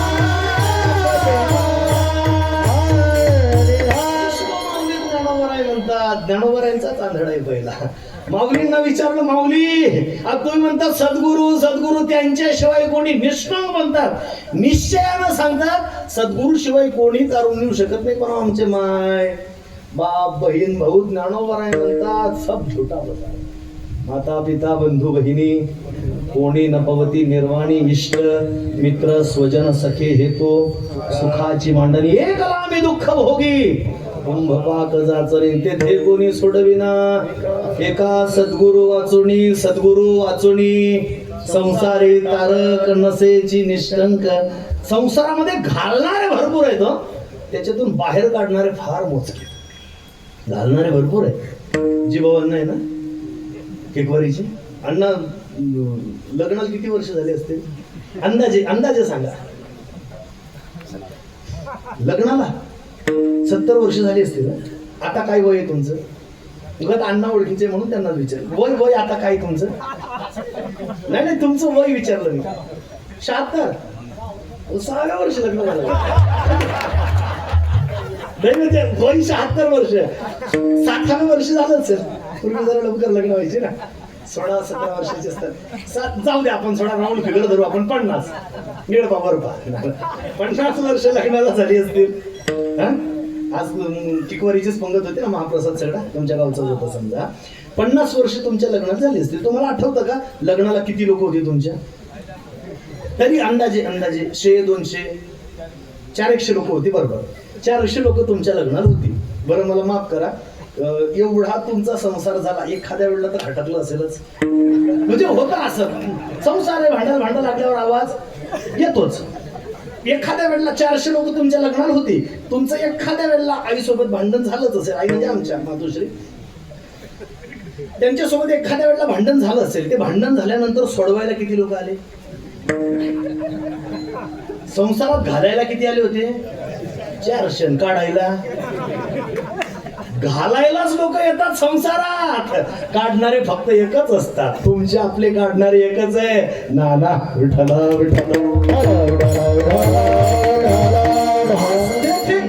ज्ञानोबराय म्हणतात, ज्ञानोबरायांचाच आंधळा आहे पहिला. माऊलींना विचारलं, माऊली आता तुम्ही म्हणतात सद्गुरु त्यांच्याशिवाय कोणी निष्काम म्हणतात, निश्चयानं सांगतात सद्गुरु शिवाय कोणी तारून नेऊ शकत नाही, पण आमचे माय बाप बहीण भाऊ ज्ञानोबराय म्हणतात सब झुटा बता. माता पिता बंधू बहिणी कोणी नपवती निर्वाणी, इष्ट मित्र स्वजन सखे हेतो सुखाची मांडणी, एकला मी दुःख भोगी कुंभपाक जाचरी, तेथे कोणी सोडविना, एका सद्गुरु वाचुनी संसारी तारक नसेची निष्कंक. संसारामध्ये घालणारे भरपूर आहेत, त्याच्यातून बाहेर काढणारे फार मोजके. घालणारे भरपूर आहेत. जीवावन्न आहे ना केकवारीची. अण्णा लग्नाला किती वर्ष झाले असते अंदाजे सांगा. लग्नाला 70 वर्ष झाली असतील ना. आता काय वय आहे तुमचं? उगाच अण्णा ओळखीचे म्हणून त्यांना विचार वय आता काय तुमचं? नाही तुमचं वय विचारलं मी. 76. 6व्या वर्ष लग्न झालं. नाही म्हणजे वय 76 वर्ष. 60व्या वर्ष झालं सर. पूर्वी जरा लवकर लग्न व्हायचे ना. 16-17 वर्षाचे असतात. जाऊ दे आपण थोडा राऊंड फिगर धरू आपण 50. निळपा बरोबर 50 वर्ष लग्नाला झाली असतील. आज टिकवारीचीच पंगत होती ना महाप्रसाद सगळा तुमच्या गावचा होता समजा. 50 वर्ष तुमच्या लग्नात झाली असतील. तुम्हाला आठवतं का लग्नाला किती लोक होती तुमच्या? तरी अंदाजे 100-200 400 लोक होती. बरोबर 400 लोक तुमच्या लग्नात होती. बरं मला माफ करा, एवढा तुमचा संसार झाला. एखाद्या वेळेला तर खटकलं असेलच. म्हणजे होतं असं. संसार आहे, भांडण लागल्यावर आवाज येतोच. एखाद्या वेळेला 400 लोक तुमच्या लग्नाला होती. तुमचं एखाद्या वेळेला आईसोबत भांडण झालंच असेल. आई म्हणजे आमच्या मातोश्री. त्यांच्यासोबत एखाद्या वेळेला भांडण झालं असेल, ते भांडण झाल्यानंतर सोडवायला किती लोक आले? संसारात घालायला किती आले होते? 400. काढायला घालायलाच लोक येतात संसारात, काढणारे फक्त एकच असतात. तुमचे आपले काढणारे एकच आहे, नाना विठ्ठल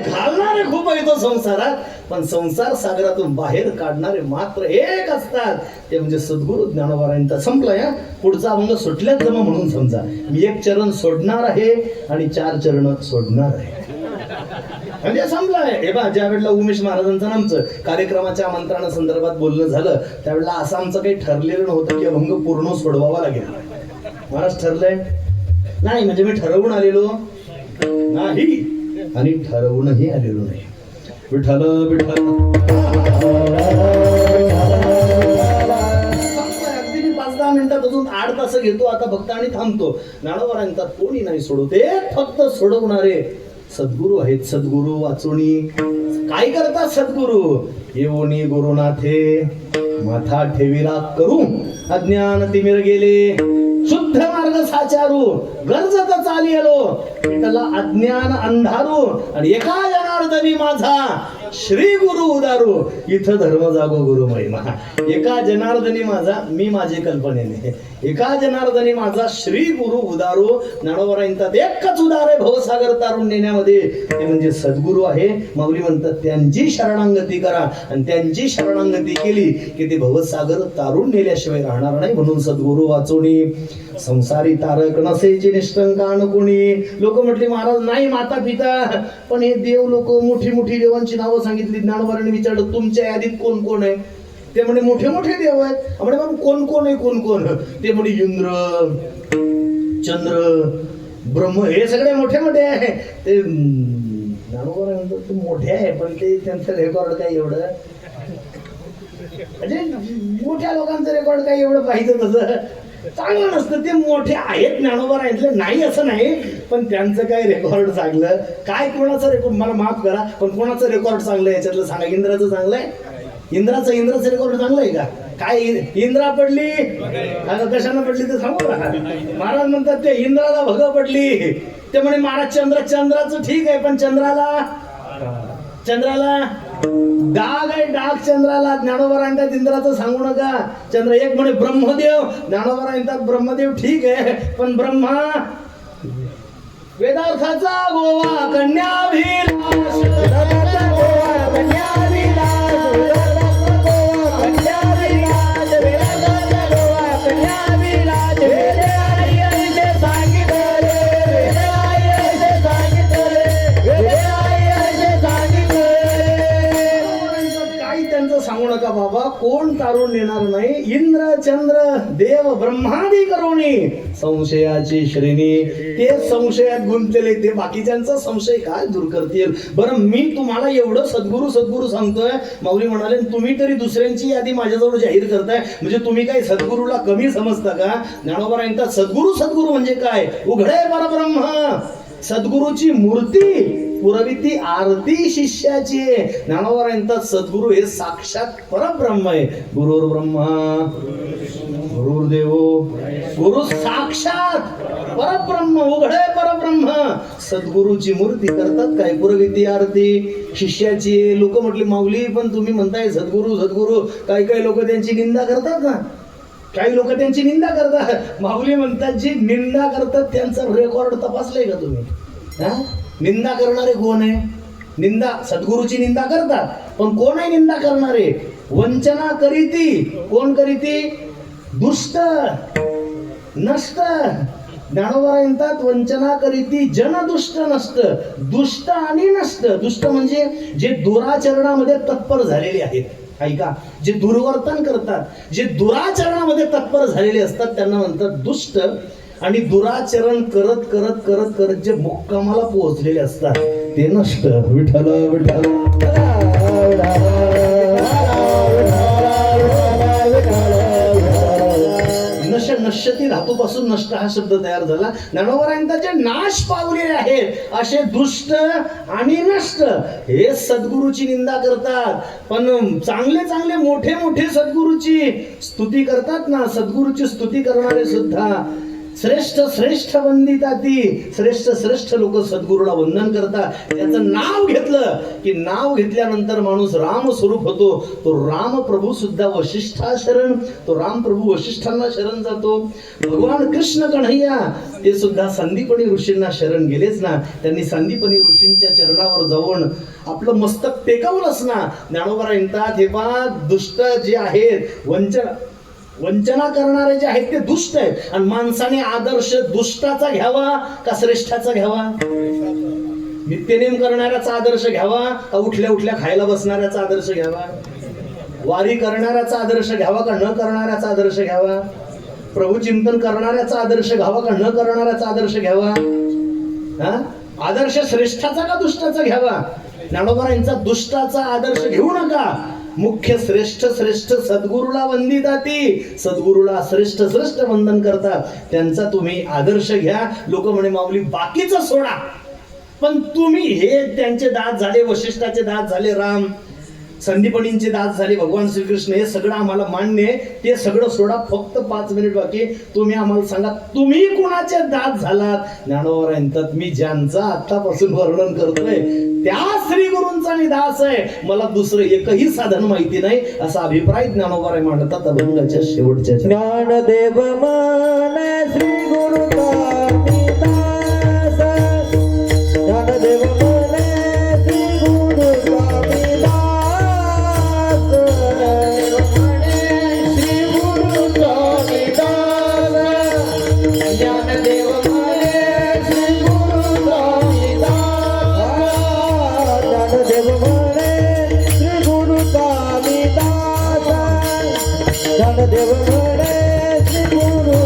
घालणारे खूप येतो संसारात, पण संसार सागरातून बाहेर काढणारे मात्र एक असतात, ते म्हणजे सद्गुरु ज्ञानोबारायांचा. संपलाय हा, पुढचा अभंग सुटल्याच जमा म्हणून समजा. मी एक चरण सोडणार आहे आणि 4 चरण सोडणार आहे, म्हणजे संपलाय. हे बा, ज्या वेळेला उमेश महाराजांचं आमचं कार्यक्रमाच्या आमंत्रणा संदर्भात बोलणं झालं, त्यावेळेला असं आमचं काही ठरलेलं नव्हतं की अभंग पूर्ण सोडवावा लागेल. महाराज ठरलंय नाही, म्हणजे मी ठरवून आलेलो नाही आणि ठरवूनही आलेलो नाही. विठ्ठल विठ्ठल अगदी मी 5-10 मिनिटात अजून 8 तास घेतो आता फक्त आणि थांबतो. ज्ञानोबारांचा कोणी नाही सोडवते, फक्त सोडवणारे सद्गुरु आहेत. सद्गुरु वाचुनी काय करतात सद्गुरु? येऊनी गुरुनाथे माथा ठेविला करू, अज्ञान तिमिर गेले शुद्ध मार्ग साचारू, गरजत चाली आलो त्याला अज्ञान अंधारू, आणि एका जनार्दनी माझा श्री गुरु उदारू, इथं धर्म जागो गुरु महिमा. एका जनार्दनी माझा, मी माझे कल्पनेने, एका जनार्दनी माझा श्री गुरु उदारू. ज्ञानोबारायांचा एकच उदार आहे भवसागर तारून नेण्यामध्ये, ते म्हणजे सद्गुरु आहे. माऊली म्हणतात त्यांची शरणांगती करा, आणि त्यांची शरणांगती केली की ते भवसागर तारून नेल्याशिवाय राहणार नाही. म्हणून सद्गुरु वाचोनी संसारी तारक नसेची निष्ठंकान कोणी. लोक म्हटले महाराज नाही माता पिता, पण हे देव लोक मोठी मोठी देवांची नावं सांगितली. ज्ञानोबारांनी विचारलं तुमच्या यादीत कोण कोण आहे? ते म्हणे मोठे मोठे देव आहेत. म्हणे मग कोण कोण आहे? कोण कोण? ते म्हणे इंद्र, चंद्र, ब्रह्म, हे सगळे मोठे मोठे आहे. ते ज्ञानोबारांनी ते मोठे आहे, पण ते त्यांचं रेकॉर्ड काय एवढं, म्हणजे मोठ्या लोकांचं रेकॉर्ड काय एवढं पाहिजे तसं चांगलं नसतं. ते मोठे आहेत ज्ञानोबारांतले, नाही असं नाही, पण त्यांचं काय रेकॉर्ड चांगलं काय? कोणाचं रेकॉर्ड मला माफ करा, पण कोणाचं रेकॉर्ड चांगलं याच्यातलं सांगा. इंद्राचं चांगलं आहे? इंद्राचं रेकॉर्ड चांगलं आहे का? काय इंद्रा पडली कशानं पडली ते सांगू का? महाराज म्हणतात ते इंद्राला भग पडली. ते म्हणे महाराज चंद्राचं ठीक आहे, पण चंद्राला डाग आहे, डाग चंद्राला. ज्ञानोबारांतात इंद्राचं सांगू नका. चंद्र एक म्हणे ब्रह्मदेव, ज्ञानोबारांतात ब्रह्मदेव ठीक आहे, पण ब्रह्मा वेदार्थाचा गोवा कन्याभिलाष, वेदार्थाचा गोवा कन्याभिलाष, वेदार्थाचा गोवा कन्याभिलाष, वेदार्थाचा गोवा कन्याभिलाष. वेदे आई ऐसे सांगितले, वेदे आई ऐसे सांगितले, वेदे आई ऐसे सांगितले. काही त्यांचं सांगू नका बाबा, कोण तारून नेणार नाही. इंद्र चंद्र देव ब्रह्मादी करोनी संशयाची श्रेणी, ते संशयात गुंतलेले, ते बाकीच्यांचा संशय काय दूर करतील. बरं मी तुम्हाला एवढं सद्गुरू सांगतोय. माऊली म्हणाले तुम्ही तरी दुसऱ्यांची यादी माझ्याजवळ जाहीर करताय, म्हणजे तुम्ही काय सद्गुरूला कमी समजता का? ज्ञानोबारांचा सद्गुरू म्हणजे काय? उघडे परब्रह्म, सद्गुरूची मूर्ती पुरविती आरती शिष्याची. ज्ञानोबारांचा सद्गुरू हे साक्षात परब्रह्म आहे. गुरुर् ब्रह्मा गुरुर्देव गुरु साक्षात परब्रह्म, उघडे परब्रह्म. सद्गुरूची मूर्ती करतात काय? पुरविती आरती शिष्याची. लोक म्हटली माऊली पण तुम्ही म्हणताय सद्गुरू, काही लोक त्यांची निंदा करतात ना, काही लोक त्यांची निंदा करतात. माऊली म्हणतात जी निंदा करतात त्यांचा रेकॉर्ड तपासलाय का तुम्ही? निंदा करणारे कोण आहे? निंदा सद्गुरूची निंदा करतात, पण कोण आहे निंदा करणारे? वंचना करीती. कोण करीती? दुष्ट नष्ट. ज्ञानोबा म्हणतात वंचना करीती जन दुष्ट नष्ट. दुष्ट आणि नष्ट. दुष्ट म्हणजे जे दुराचरणामध्ये तत्पर झालेले आहेत, ऐका, जे दुर्वर्तन करतात, जे दुराचरणामध्ये तत्पर झालेले असतात त्यांना म्हणतात दुष्ट. आणि दुराचरण करत करत करत करत जे मुक्कामाला पोहोचलेले असतात ते नष्ट. विठ्ठल विठ्ठल नश्यती धातूपासून नष्ट हा शब्द तयार झाला. ज्ञानोबरायांचे नाश पावले आहेत असे दुष्ट आणि नष्ट हे सद्गुरूची निंदा करतात. पण चांगले चांगले मोठे मोठे सद्गुरूची स्तुती करतात ना. सद्गुरूची स्तुती करणारे सुद्धा श्रेष्ठ श्रेष्ठ वंदिता ती श्रेष्ठ श्रेष्ठ लोक सद्गुरूला वंदन करतात. त्याचं नाव घेतलं की नाव घेतल्यानंतर माणूस राम स्वरूप होतो. तो राम प्रभू सुद्धा वशिष्ठा शरण, तो राम प्रभू वशिष्ठांना शरण जातो. भगवान कृष्ण कन्हैया ते सुद्धा संदीपनी ऋषींना शरण गेलेच ना. त्यांनी संदीपनी ऋषींच्या चरणावर जाऊन आपलं मस्तक टेकवलंच ना. ज्ञानोबा म्हणतात हे पहा दुष्ट जे आहेत वंचना करणारे जे आहेत ते दुष्ट आहेत. आणि माणसाने आदर्श दुष्टाचा घ्यावा का श्रेष्ठाचा घ्यावा? नित्यनेम करणाऱ्याचा आदर्श घ्यावा का उठल्या उठल्या खायला बसणाऱ्याचा आदर्श घ्यावा? वारी करणाऱ्याचा आदर्श घ्यावा का न करणाऱ्याचा आदर्श घ्यावा? प्रभू चिंतन करणाऱ्याचा आदर्श घ्यावा का न करणाऱ्याचा आदर्श घ्यावा? आदर्श श्रेष्ठाचा का दुष्टाचा घ्यावा? ज्ञानोबा यांचा दुष्टाचा आदर्श घेऊ नका. मुख्य श्रेष्ठ श्रेष्ठ सद्गुरूला वंदिता ती सद्गुरूला श्रेष्ठ श्रेष्ठ वंदन करतात. त्यांचा तुम्ही आदर्श घ्या. लोक म्हणे माऊली बाकीचं सोडा, पण तुम्ही हे त्यांचे दास झाले, वशिष्ठाचे दास झाले राम, संदीपनींचे दास झाले भगवान श्रीकृष्ण, हे सगळं आम्हाला मान्य आहे. ते सगळं सोडा. फक्त 5 मिनिट बाकी. तुम्ही आम्हाला सांगा तुम्ही कुणाचे दास झालात? ज्ञानोबा म्हणतात मी ज्यांचा आतापासून वर्णन करतोय त्या श्री गुरूंचा मी दास आहे. मला दुसरं एकही साधन माहिती नाही असा अभिप्राय ज्ञानोबा मांडतात अभंगाच्या शेवटच्या. ज्ञानदेव मन श्री गुरु ज्ञानदेव मन श्री गुरु श्री गुरु ज्ञानदेव मन श्री गुरु ज्ञानदेव मन श्री गुरु ज्ञानदेव मन श्री गुरु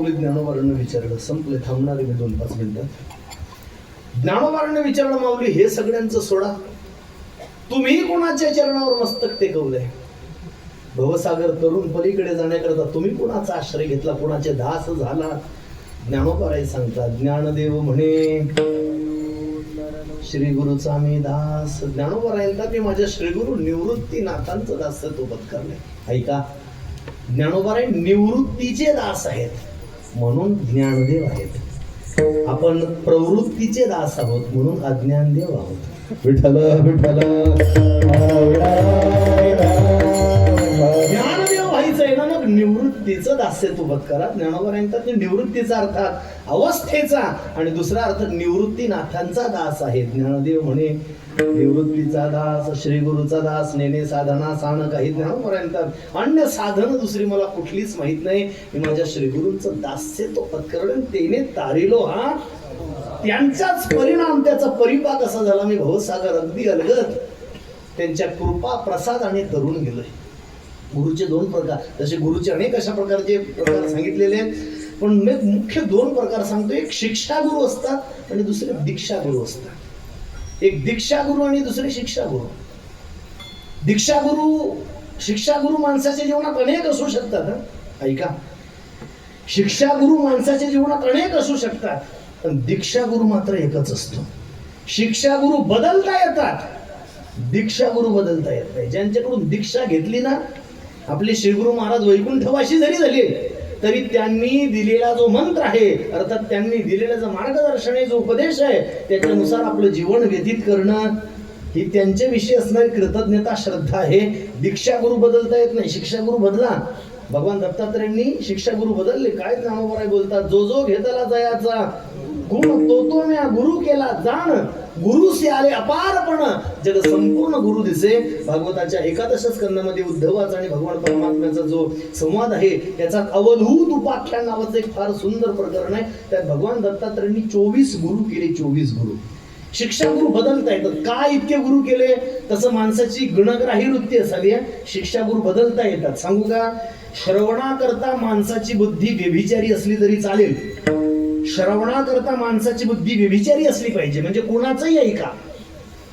ज्ञानोबारांना विचारलं, संपले, थांबणारे मी 2-5 मिनिटात. ज्ञानोबारांना विचारलं, माऊली हे सगळ्यांचं सोडा, तुम्ही कोणाच्या चरणावर मस्तक टेकवलंय? भवसागर तरुण पलीकडे जाण्याकरता तुम्ही कोणाचा आश्रय घेतला, कोणाचे दास झाला? ज्ञानोबाराय सांगतात, ज्ञानदेव म्हणे श्री गुरुचा मी दास. ज्ञानोबारायांना मी माझ्या श्रीगुरु निवृत्तीनाथांचं दासत्व पत्करलंय. ऐका, ज्ञानोबाराय निवृत्तीचे दास आहेत म्हणून ज्ञानदेव आहेत. आपण प्रवृत्तीचे दास आहोत म्हणून अज्ञानदेव आहोत. विठ्ठल विठ्ठल. ज्ञानदेव व्हायचं आहे ना, मग निवृत्तीचं दास्यत्व पत्करा. ज्ञानोबारायांचा निवृत्तीचा अर्थात अवस्थेचा आणि दुसरा अर्थ निवृत्तीनाथांचा दास आहे. ज्ञानदेव म्हणे निवृत्तीचा दास, श्री गुरुचा दास, नेने साधना साण काही. ज्ञानोबारायांचा अन्य साधन दुसरी मला कुठलीच माहित नाही. मी माझ्या श्री गुरूंचं दास्यत्व पत्करण तेने तारिलो. हा त्यांचाच परिणाम, त्याचा परिपाक असा झाला. मी भवसागर अगदी अलगद त्यांच्या कृपा प्रसादाने तरुण गेलोय. गुरुचे 2 प्रकार, जसे गुरुचे अनेक अशा प्रकारचे प्रकार सांगितलेले आहेत, पण मी मुख्य 2 प्रकार सांगतो. एक शिक्षा गुरु असतात आणि दुसरे दीक्षा गुरु असतात. एक दीक्षा गुरु आणि दुसरे शिक्षा गुरु. दीक्षा गुरु, शिक्षा गुरु माणसाच्या जीवनात अनेक असू शकतात. ऐका, शिक्षा गुरु माणसाच्या जीवनात अनेक असू शकतात, पण दीक्षा गुरु मात्र एकच असतो. शिक्षा गुरु बदलता येतात, दीक्षा गुरु बदलता येत नाही. ज्यांच्याकडून दीक्षा घेतली ना, आपले श्रीगुरु महाराज वैकुंठवासी जरी झाले तरी त्यांनी दिलेला जो मंत्र आहे, अर्थात त्यांनी दिलेला जो मार्गदर्शन आहे, जो उपदेश आहे, त्याच्यानुसार आपलं जीवन व्यतीत करणं ही त्यांच्याविषयी असणारी कृतज्ञता, श्रद्धा आहे. दीक्षा गुरु बदलता येत नाही, शिक्षा गुरु बदला. भगवान दत्तात्रयांनी शिक्षा गुरु बदलले. काय ज्ञानोबाराय बोलतात, जो जो घेतला जयाचा गुण तो म्या गुरु केला जाण, गुरु से आले अपारपण, जग संपूर्ण गुरु दिसे. भागवताच्या 11 स्कंदामध्ये उद्धवाचा आणि भगवान परमात्म्याचा जो संवाद आहे त्याचा अवधूत उपाख्यान नावाचं एक फार सुंदर प्रकरण आहे. त्यात भगवान दत्तात्रयांनी 24 गुरु केले. 24 गुरु. शिक्षा गुरु बदलता येतात. काय इतके गुरु केले? तसं माणसाची गुणग्राही वृत्ती असावी. शिक्षा गुरु बदलता येतात. सांगू का, श्रवणाकरता माणसाची बुद्धी व्यभिचारी असली तरी चालेल. श्रवणाकरता माणसाची बुद्धी व्यभिचारी असली पाहिजे, म्हणजे कोणाचंही ऐका,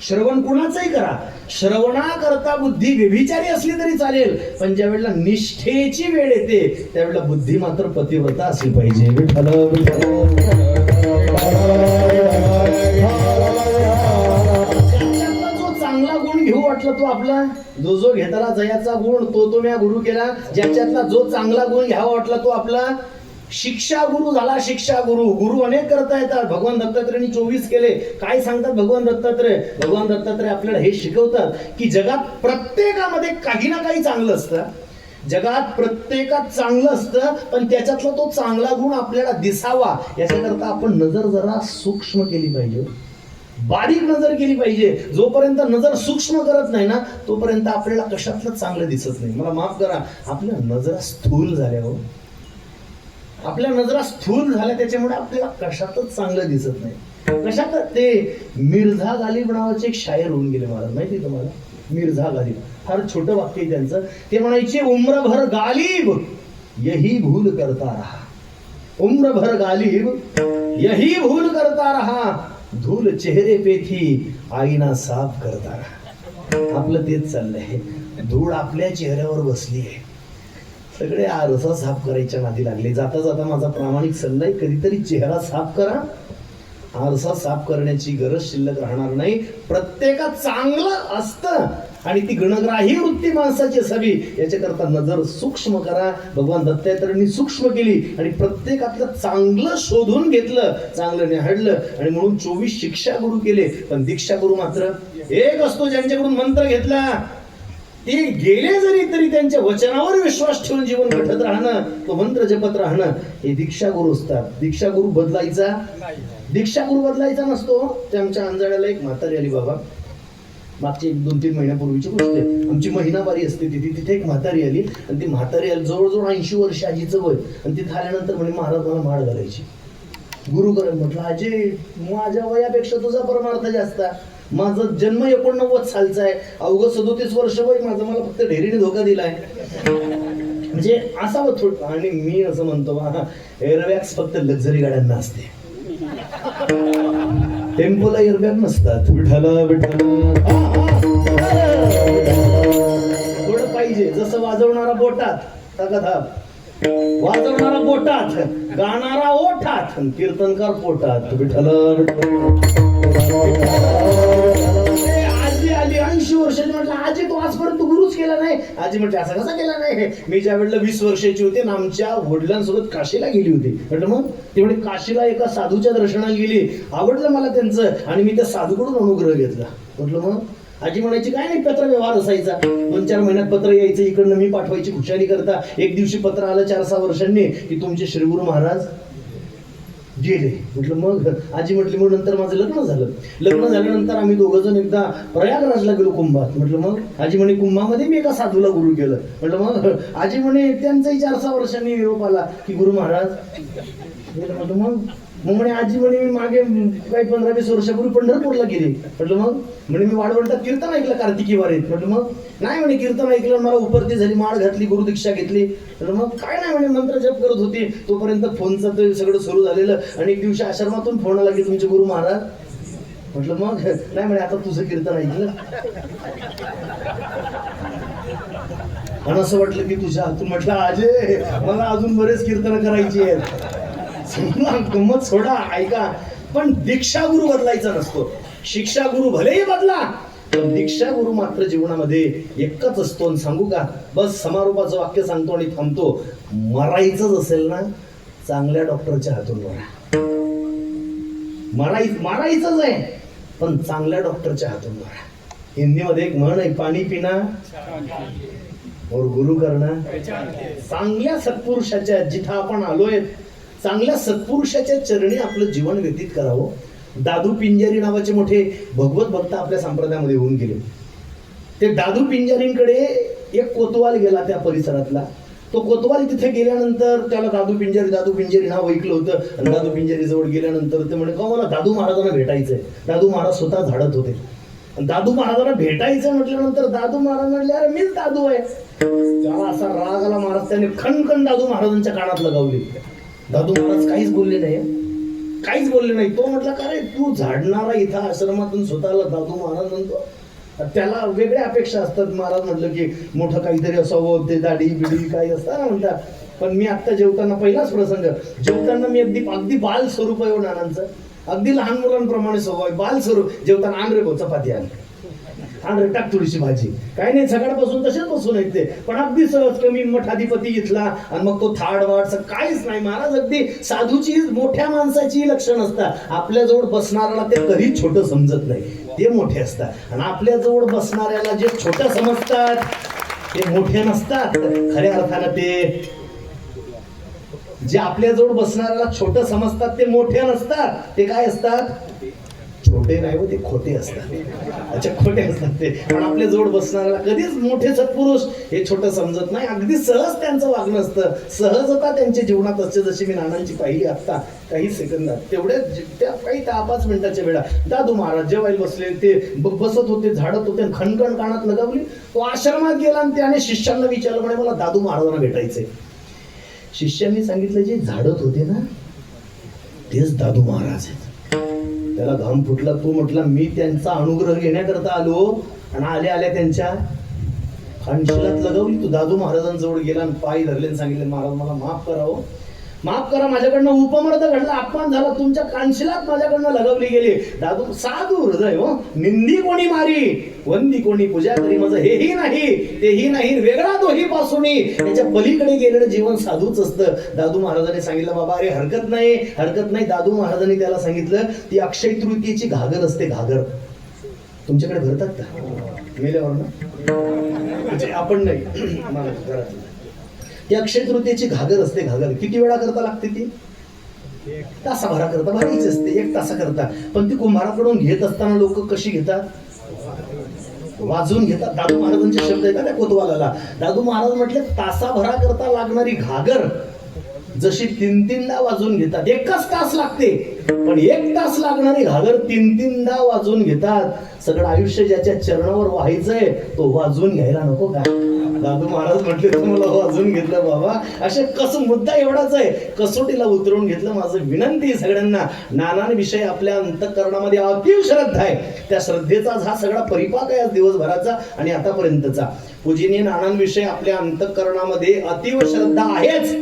श्रवण कोणाचंही करा. श्रवणाकरता बुद्धी व्यभिचारी असली तरी चालेल, पण ज्या वेळेला निष्ठेची वेळ येते त्यावेळेला बुद्धी मात्र पतिव्रता असली पाहिजे. विठ्ठल जो चांगला गुण घेऊ वाटला तो आपला, जो जो घेतला जयाचा गुण तो म्या गुरु केला. ज्याच्यातला जो चांगला गुण घ्यावा वाटला तो आपला शिक्षा गुरु झाला. शिक्षा गुरु. गुरु अनेक करता येतात. भगवान दत्तात्रयांनी 24 केले. काय सांगतात भगवान दत्तात्रय? भगवान दत्तात्रय आपल्याला हे शिकवतात की जगात प्रत्येकामध्ये काही ना काही चांगलं असतं. जगात प्रत्येकात चांगलं असतं, पण त्याच्यातला तो चांगला गुण आपल्याला दिसावा याच्याकरता आपण नजर जरा सूक्ष्म केली पाहिजे, बारीक नजर केली पाहिजे. जोपर्यंत नजर सूक्ष्म करत नाही ना तोपर्यंत आपल्याला कशातलं चांगलं दिसत नाही. मला माफ करा, आपल्या नजरा स्थूल झाल्या हो. आपल्या नजरा स्थूल झाल्या त्याच्यामुळे आपल्याला कशातच चांगलं दिसत नाही. कशात? ते मिर्झा गालिब नावाचे एक शायर होऊन गेले महाराज, माहिती तुम्हाला? मिर्झा गालिब. फार छोटं वाक्य आहे त्यांचं. ते म्हणायचे, उम्रभर गालिब यही भूल करता रहा, उम्रभर गालिब यही भूल करता रहा, धूल चेहरे पे थी आईना साफ करता रहा. आपलं तेच चाललंय. धूळ आपल्या चेहऱ्यावर बसली आहे. सगळे आरसा साफ करायच्या नादी लागले. जाता जाता माझा प्रामाणिक सल्ला आहे, कधीतरी चेहरा साफ करा. आरसा साफ करण्याची गरज शिल्लक राहणार नाही. प्रत्येकात चांगलं असतं आणि ती गुणग्राही वृत्ती माणसाची असावी याच्याकरता नजर सूक्ष्म करा. भगवान दत्तात्रयांनी सूक्ष्म केली आणि प्रत्येकातलं चांगलं शोधून घेतलं, चांगलं निहाळलं आणि म्हणून 24 शिक्षा गुरु केले. पण दीक्षा गुरु मात्र एक असतो, ज्यांच्याकडून मंत्र घेतला ते गेले जरी तरी त्यांच्या वचनावर विश्वास ठेवून जीवन घडत राहणं, तो मंत्र जपत राहणं, हे दीक्षागुरु असतात. दीक्षागुरु बदलायचा नसतो. ते आमच्या अंजाळ्याला एक म्हातारी आली बाबा, मागची 2-3 महिन्यापूर्वीची गोष्ट आहे. आमची महिनाबारी असते तिथे एक म्हातारी आली, आणि ती म्हातारी आली जवळजवळ 80 वर्ष आजीचं वय, आणि तिथे आल्यानंतर म्हणे महाराज मला माळ घालायची, गुरु करेल. म्हटलं अजय माझ्या वयापेक्षा तुझा परमार्थ जास्त, माझा जन्म 89 सालचा आहे, अवघं 37 वर्ष वय माझं, मला फक्त ढेरीने धोका दिलाय. म्हणजे असावं थोडं. आणि मी असं म्हणतो एअरबॅग्स फक्त लक्झरी गाड्यांना असते, टेम्पोला एअरबॅग नसतात. थोडं पाहिजे, जसं वाजवणारा बोटात तकधाप, वाजवणारा बोटात, गाणारा ओठात, कीर्तनकार पोटात. विठ्ठल आजी आली 80 वर्षाची. म्हटलं आजी तू आजपर्यंत गुरुच केला नाही. आजी म्हटलं असं कसा केला नाही, मी ज्या वेळेला 20 वर्षाची होते ना आमच्या वडिलांसोबत काशीला गेली होती. म्हटलं मग ते म्हणजे काशीला एका साधूच्या दर्शनाला गेली, आवडलं मला त्यांचं, आणि मी त्या साधूकडून अनुग्रह घेतला. म्हटलं मग आजी म्हणायची काय नाही, पत्र व्यवहार असायचा, 2-4 महिन्यात पत्र यायचं, इकडनं मी पाठवायची खुशाली करता. एक दिवशी पत्र आलं 4-6 वर्षांनी की तुमचे श्रीगुरु महाराज गेले. म्हटलं मग आजी म्हटली मग नंतर माझं लग्न झालं. लग्न झाल्यानंतर आम्ही दोघं जण एकदा प्रयागराजला गेलो कुंभात. म्हटलं मग आजी म्हणे कुंभामध्ये मी एका साधूला गुरु केलं. म्हटलं मग आजी म्हणे त्यांचाही 4-6 वर्षांनी निरोप आला की गुरु महाराज. म्हटलं मग म्हणे आजी म्हणे मी मागे काही 15-20 वर्षापूर्वी पंढरपूरला गेले. म्हटलं मग म्हणे मी वाढवंटात कीर्तन ऐकलं कार्तिकी वारीत. म्हटलं मग नाही म्हणे कीर्तन ऐकलं, मला उपरती झाली, माळ घातली, गुरुदीक्षा घेतली. म्हटलं मग काय नाही म्हणे मंत्र जप करत होती, तोपर्यंत फोनचं ते सगळं सुरू झालेलं, आणि एक दिवशी आश्रमातून फोन आला की तुमचे गुरु महाराज. म्हटलं मग नाही म्हणे आता तुझं कीर्तन ऐकलं, आणि असं वाटलं की तुझ्या हातून. म्हटलं अजय मला अजून बरेच कीर्तन करायची आहेत. गंमत सोडा, ऐका. पण दीक्षा गुरु बदलायचा नसतो. शिक्षा गुरु भलेही बदला, पण दीक्षा गुरु मात्र जीवनामध्ये एकच असतो. आणि सांगू का, बस समारोपाचं वाक्य सांगतो आणि थांबतो. मरायचंच असेल ना, चांगल्या डॉक्टरच्या हातून मरा. मारायचंच आहे, पण चांगल्या डॉक्टरच्या हातून मरा. हिंदीमध्ये एक म्हण आहे, पाणी पिना और गुरु करना. चांगल्या सत्पुरुषाच्या, जिथं आपण आलोय चांगल्या सत्पुरुषाच्या चरणी आपलं जीवन व्यतीत करावं. दादू पिंजारी नावाचे मोठे भगवत भक्त आपल्या संप्रदायामध्ये होऊन गेले. ते दादू पिंजारींकडे एक कोतवाल गेला त्या परिसरातला. तो कोतवाल तिथे गेल्यानंतर त्याला दादू पिंजारी नाव ऐकलं होतं, आणि दादू पिंजारी जवळ गेल्यानंतर ते म्हणे का मला दादू महाराजांना भेटायचंय. दादू महाराज स्वतः झाडत होते. दादू महाराजांना भेटायचं म्हटल्यानंतर दादू महाराज म्हटले अरे मीच दादू आहे. त्याला असा राग आला महाराज, त्याने खणखण दादू महाराजांच्या कानात लगावली. दादू महाराज काहीच बोलले नाही. तो म्हटला का रे तू झाडणारा इथं आश्रमातून स्वतःला दादू महाराज म्हणतो. त्याला वेगळ्या अपेक्षा असतात. महाराज म्हटलं की मोठं काहीतरी असावं, ते दाढी बिडी काही असतं ना म्हणतात. पण मी आता जेवताना पहिलाच प्रसंग, जेवताना मी अगदी बाल स्वरूप आहे नानांचं, अगदी लहान मुलांप्रमाणे स्वभाव, बाल स्वरूप. जेवताना आण रे भाऊ चपाती आण रे टाक थोडीशी भाजी, काही नाही सकाळपासून तसेच बसून आहेत ते. पण अगदी सहज कमी मठाधिपती घेतला आणि मग तो थाड वाट काहीच नाही. महाराज अगदी साधूची मोठ्या माणसाची लक्षण असतात. आपल्याजवळ बसणाऱ्याला ते कधीच छोटं समजत नाही, ते मोठे असतात. आणि आपल्याजवळ बसणाऱ्याला जे छोटं समजतात ते मोठे नसतात. खऱ्या अर्थानं ते जे आपल्याजवळ बसणाऱ्याला छोटं समजतात ते मोठे नसतात. ते काय असतात? छोटे नाही हो, ते खोटे असतात. अच्छा खोटे असतात ते. पण आपल्या जवळ बसणाऱ्याला कधीच मोठे सत्पुरुष हे छोटं समजत नाही. अगदी सहज त्यांचं वागणं असतं, सहजता त्यांच्या जीवनात असते. जशी मी नानांची पाहिली आता काही सेकंदात, तेवढ्या त्या काही 10-5 मिनिटाच्या वेळा दादू महाराज जेवायला बसले, ते बसत होते, झाडत होते, खणखण कानात लगावली. तो आश्रमात गेला आणि त्याने शिष्यांना विचारलं म्हणे मला दादू महाराजांना भेटायचंय. शिष्यांनी सांगितलं जे झाडत होते ना तेच दादू महाराज आहेत. त्याला घाम फुटला. तो म्हटला मी त्यांचा अनुग्रह घेण्याकरता आलो, आणि आल्या त्यांच्या खानशिलात लगावली. तो दादू महाराजांजवळ गेला आणि पाय धरले आणि सांगितले महाराज मला माफ करावं, माफ करा, माझ्याकडनं उपमर्द घडला, अपमान झाला, तुमच्या कानशिलात माझ्याकडनं लगावली गेली. दादू साधू हृदय हो, निंदी कोणी मारी वंदी कोणी पूजा करी, माझं हेही नाही तेही नाही, वेगळा दोही पासून त्याच्या पलीकडे गेलेलं जीवन साधूच असतं. दादू महाराजांनी सांगितलं बाबा अरे हरकत नाही. दादू महाराजांनी त्याला सांगितलं ती अक्षय तृतीयेची घागर असते, घागर तुमच्याकडे भरतात का मेल्यावर ना? म्हणजे आपण नाही मला घरातलं. ती अक्षय तृतीयेची घागर असते. घागर किती वेळा करता लागते ती? तासाभरा करता भारीच असते, 1 तासा करता. पण ती कुंभाराकडून घेत असताना लोक कशी घेतात? वाजून घेतात. दादू महाराजांचे शब्द आहेत त्या कोतवालाला. दादू महाराज म्हटले तासाभरा करता लागणारी घागर जशी 3-3दा वाजून घेतात. 1च तास लागते, पण 1 तास लागणारी घागर 3-3दा वाजून घेतात. सगळं आयुष्य ज्याच्या चरणावर व्हायचंय तो वाजून घ्यायला नको का? दादू महाराज म्हटले तुम्हाला वाजून घेतलं बाबा. असे मुद्दा एवढाच आहे, कसोटीला उतरवून घेतलं. माझं विनंती आहे सगळ्यांना, नानांविषयी आपल्या अंतःकरणामध्ये अतीव श्रद्धा आहे. त्या श्रद्धेचा हा सगळा परिपाक आहे आज दिवसभराचा आणि आतापर्यंतचा. पूजनीय नानांविषयी आपल्या अंतःकरणामध्ये अतीव श्रद्धा आहेच,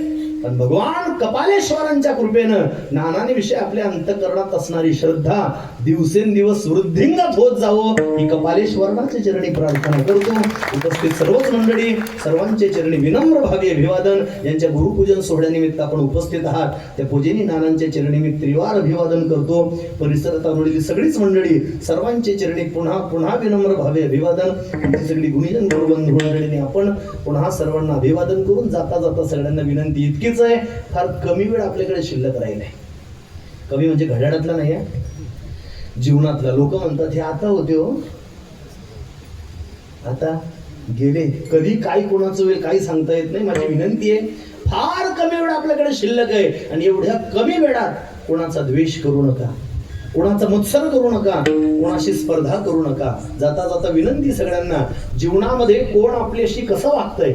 पण भगवान कपालेश्वरांच्या कृपेनं नानांविषयी आपल्या अंतःकरणात असणारी श्रद्धा दिवसेंदिवस वृद्धिंगत होत जावं ही कपालेश्वराच्या चरणी प्रार्थना करतो. उपस्थित सर्वच मंडळी सर्वांचे चरणी विनम्र भावी अभिवादन. यांच्या गुरुपूजन सोहळ्यानिमित्त आपण उपस्थित आहात त्या पूजनी नानांच्या चरणी मी त्रिवार अभिवादन करतो. परिसरात आलेली सगळीच मंडळी सर्वांचे चरणी पुन्हा पुन्हा विनम्र भावी अभिवादन. आमची सगळी गुणीजन गुरुबंधू मंडळीने आपण पुन्हा सर्वांना अभिवादन करून जाता जाता सगळ्यांना विनंती इतकी आहे, फार कमी वेळ आपल्याकडे शिल्लक राहिलाय. कमी म्हणजे घड्याळातला नाही आहे, जीवनातला. लोक म्हणतात हे आता होते हो, आता गेले. कधी काय कोणाचं होईल काही सांगता येत नाही. माझी विनंती आहे, फार कमी वेळ आपल्याकडे शिल्लक आहे आणि एवढ्या कमी वेळात कोणाचा द्वेष करू नका, कोणाचा मत्सर करू नका, कोणाशी स्पर्धा करू नका. जाता जाता विनंती सगळ्यांना, जीवनामध्ये कोण आपल्याशी कसं वागतंय,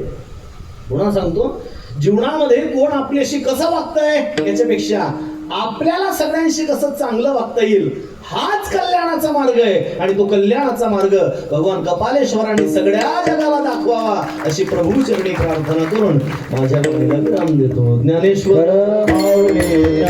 पुन्हा सांगतो, जीवनामध्ये कोण आपल्याशी कसं वागतंय याच्यापेक्षा आपल्याला सगळ्यांशी कसं चांगलं वागता येईल हाच कल्याणाचा मार्ग आहे. आणि तो कल्याणाचा मार्ग भगवान कपालेश्वरांनी सगळ्या जगाला दाखवावा अशी प्रभू चरणी प्रार्थना करून माझ्या विराम देतो. ज्ञानेश्वर माऊली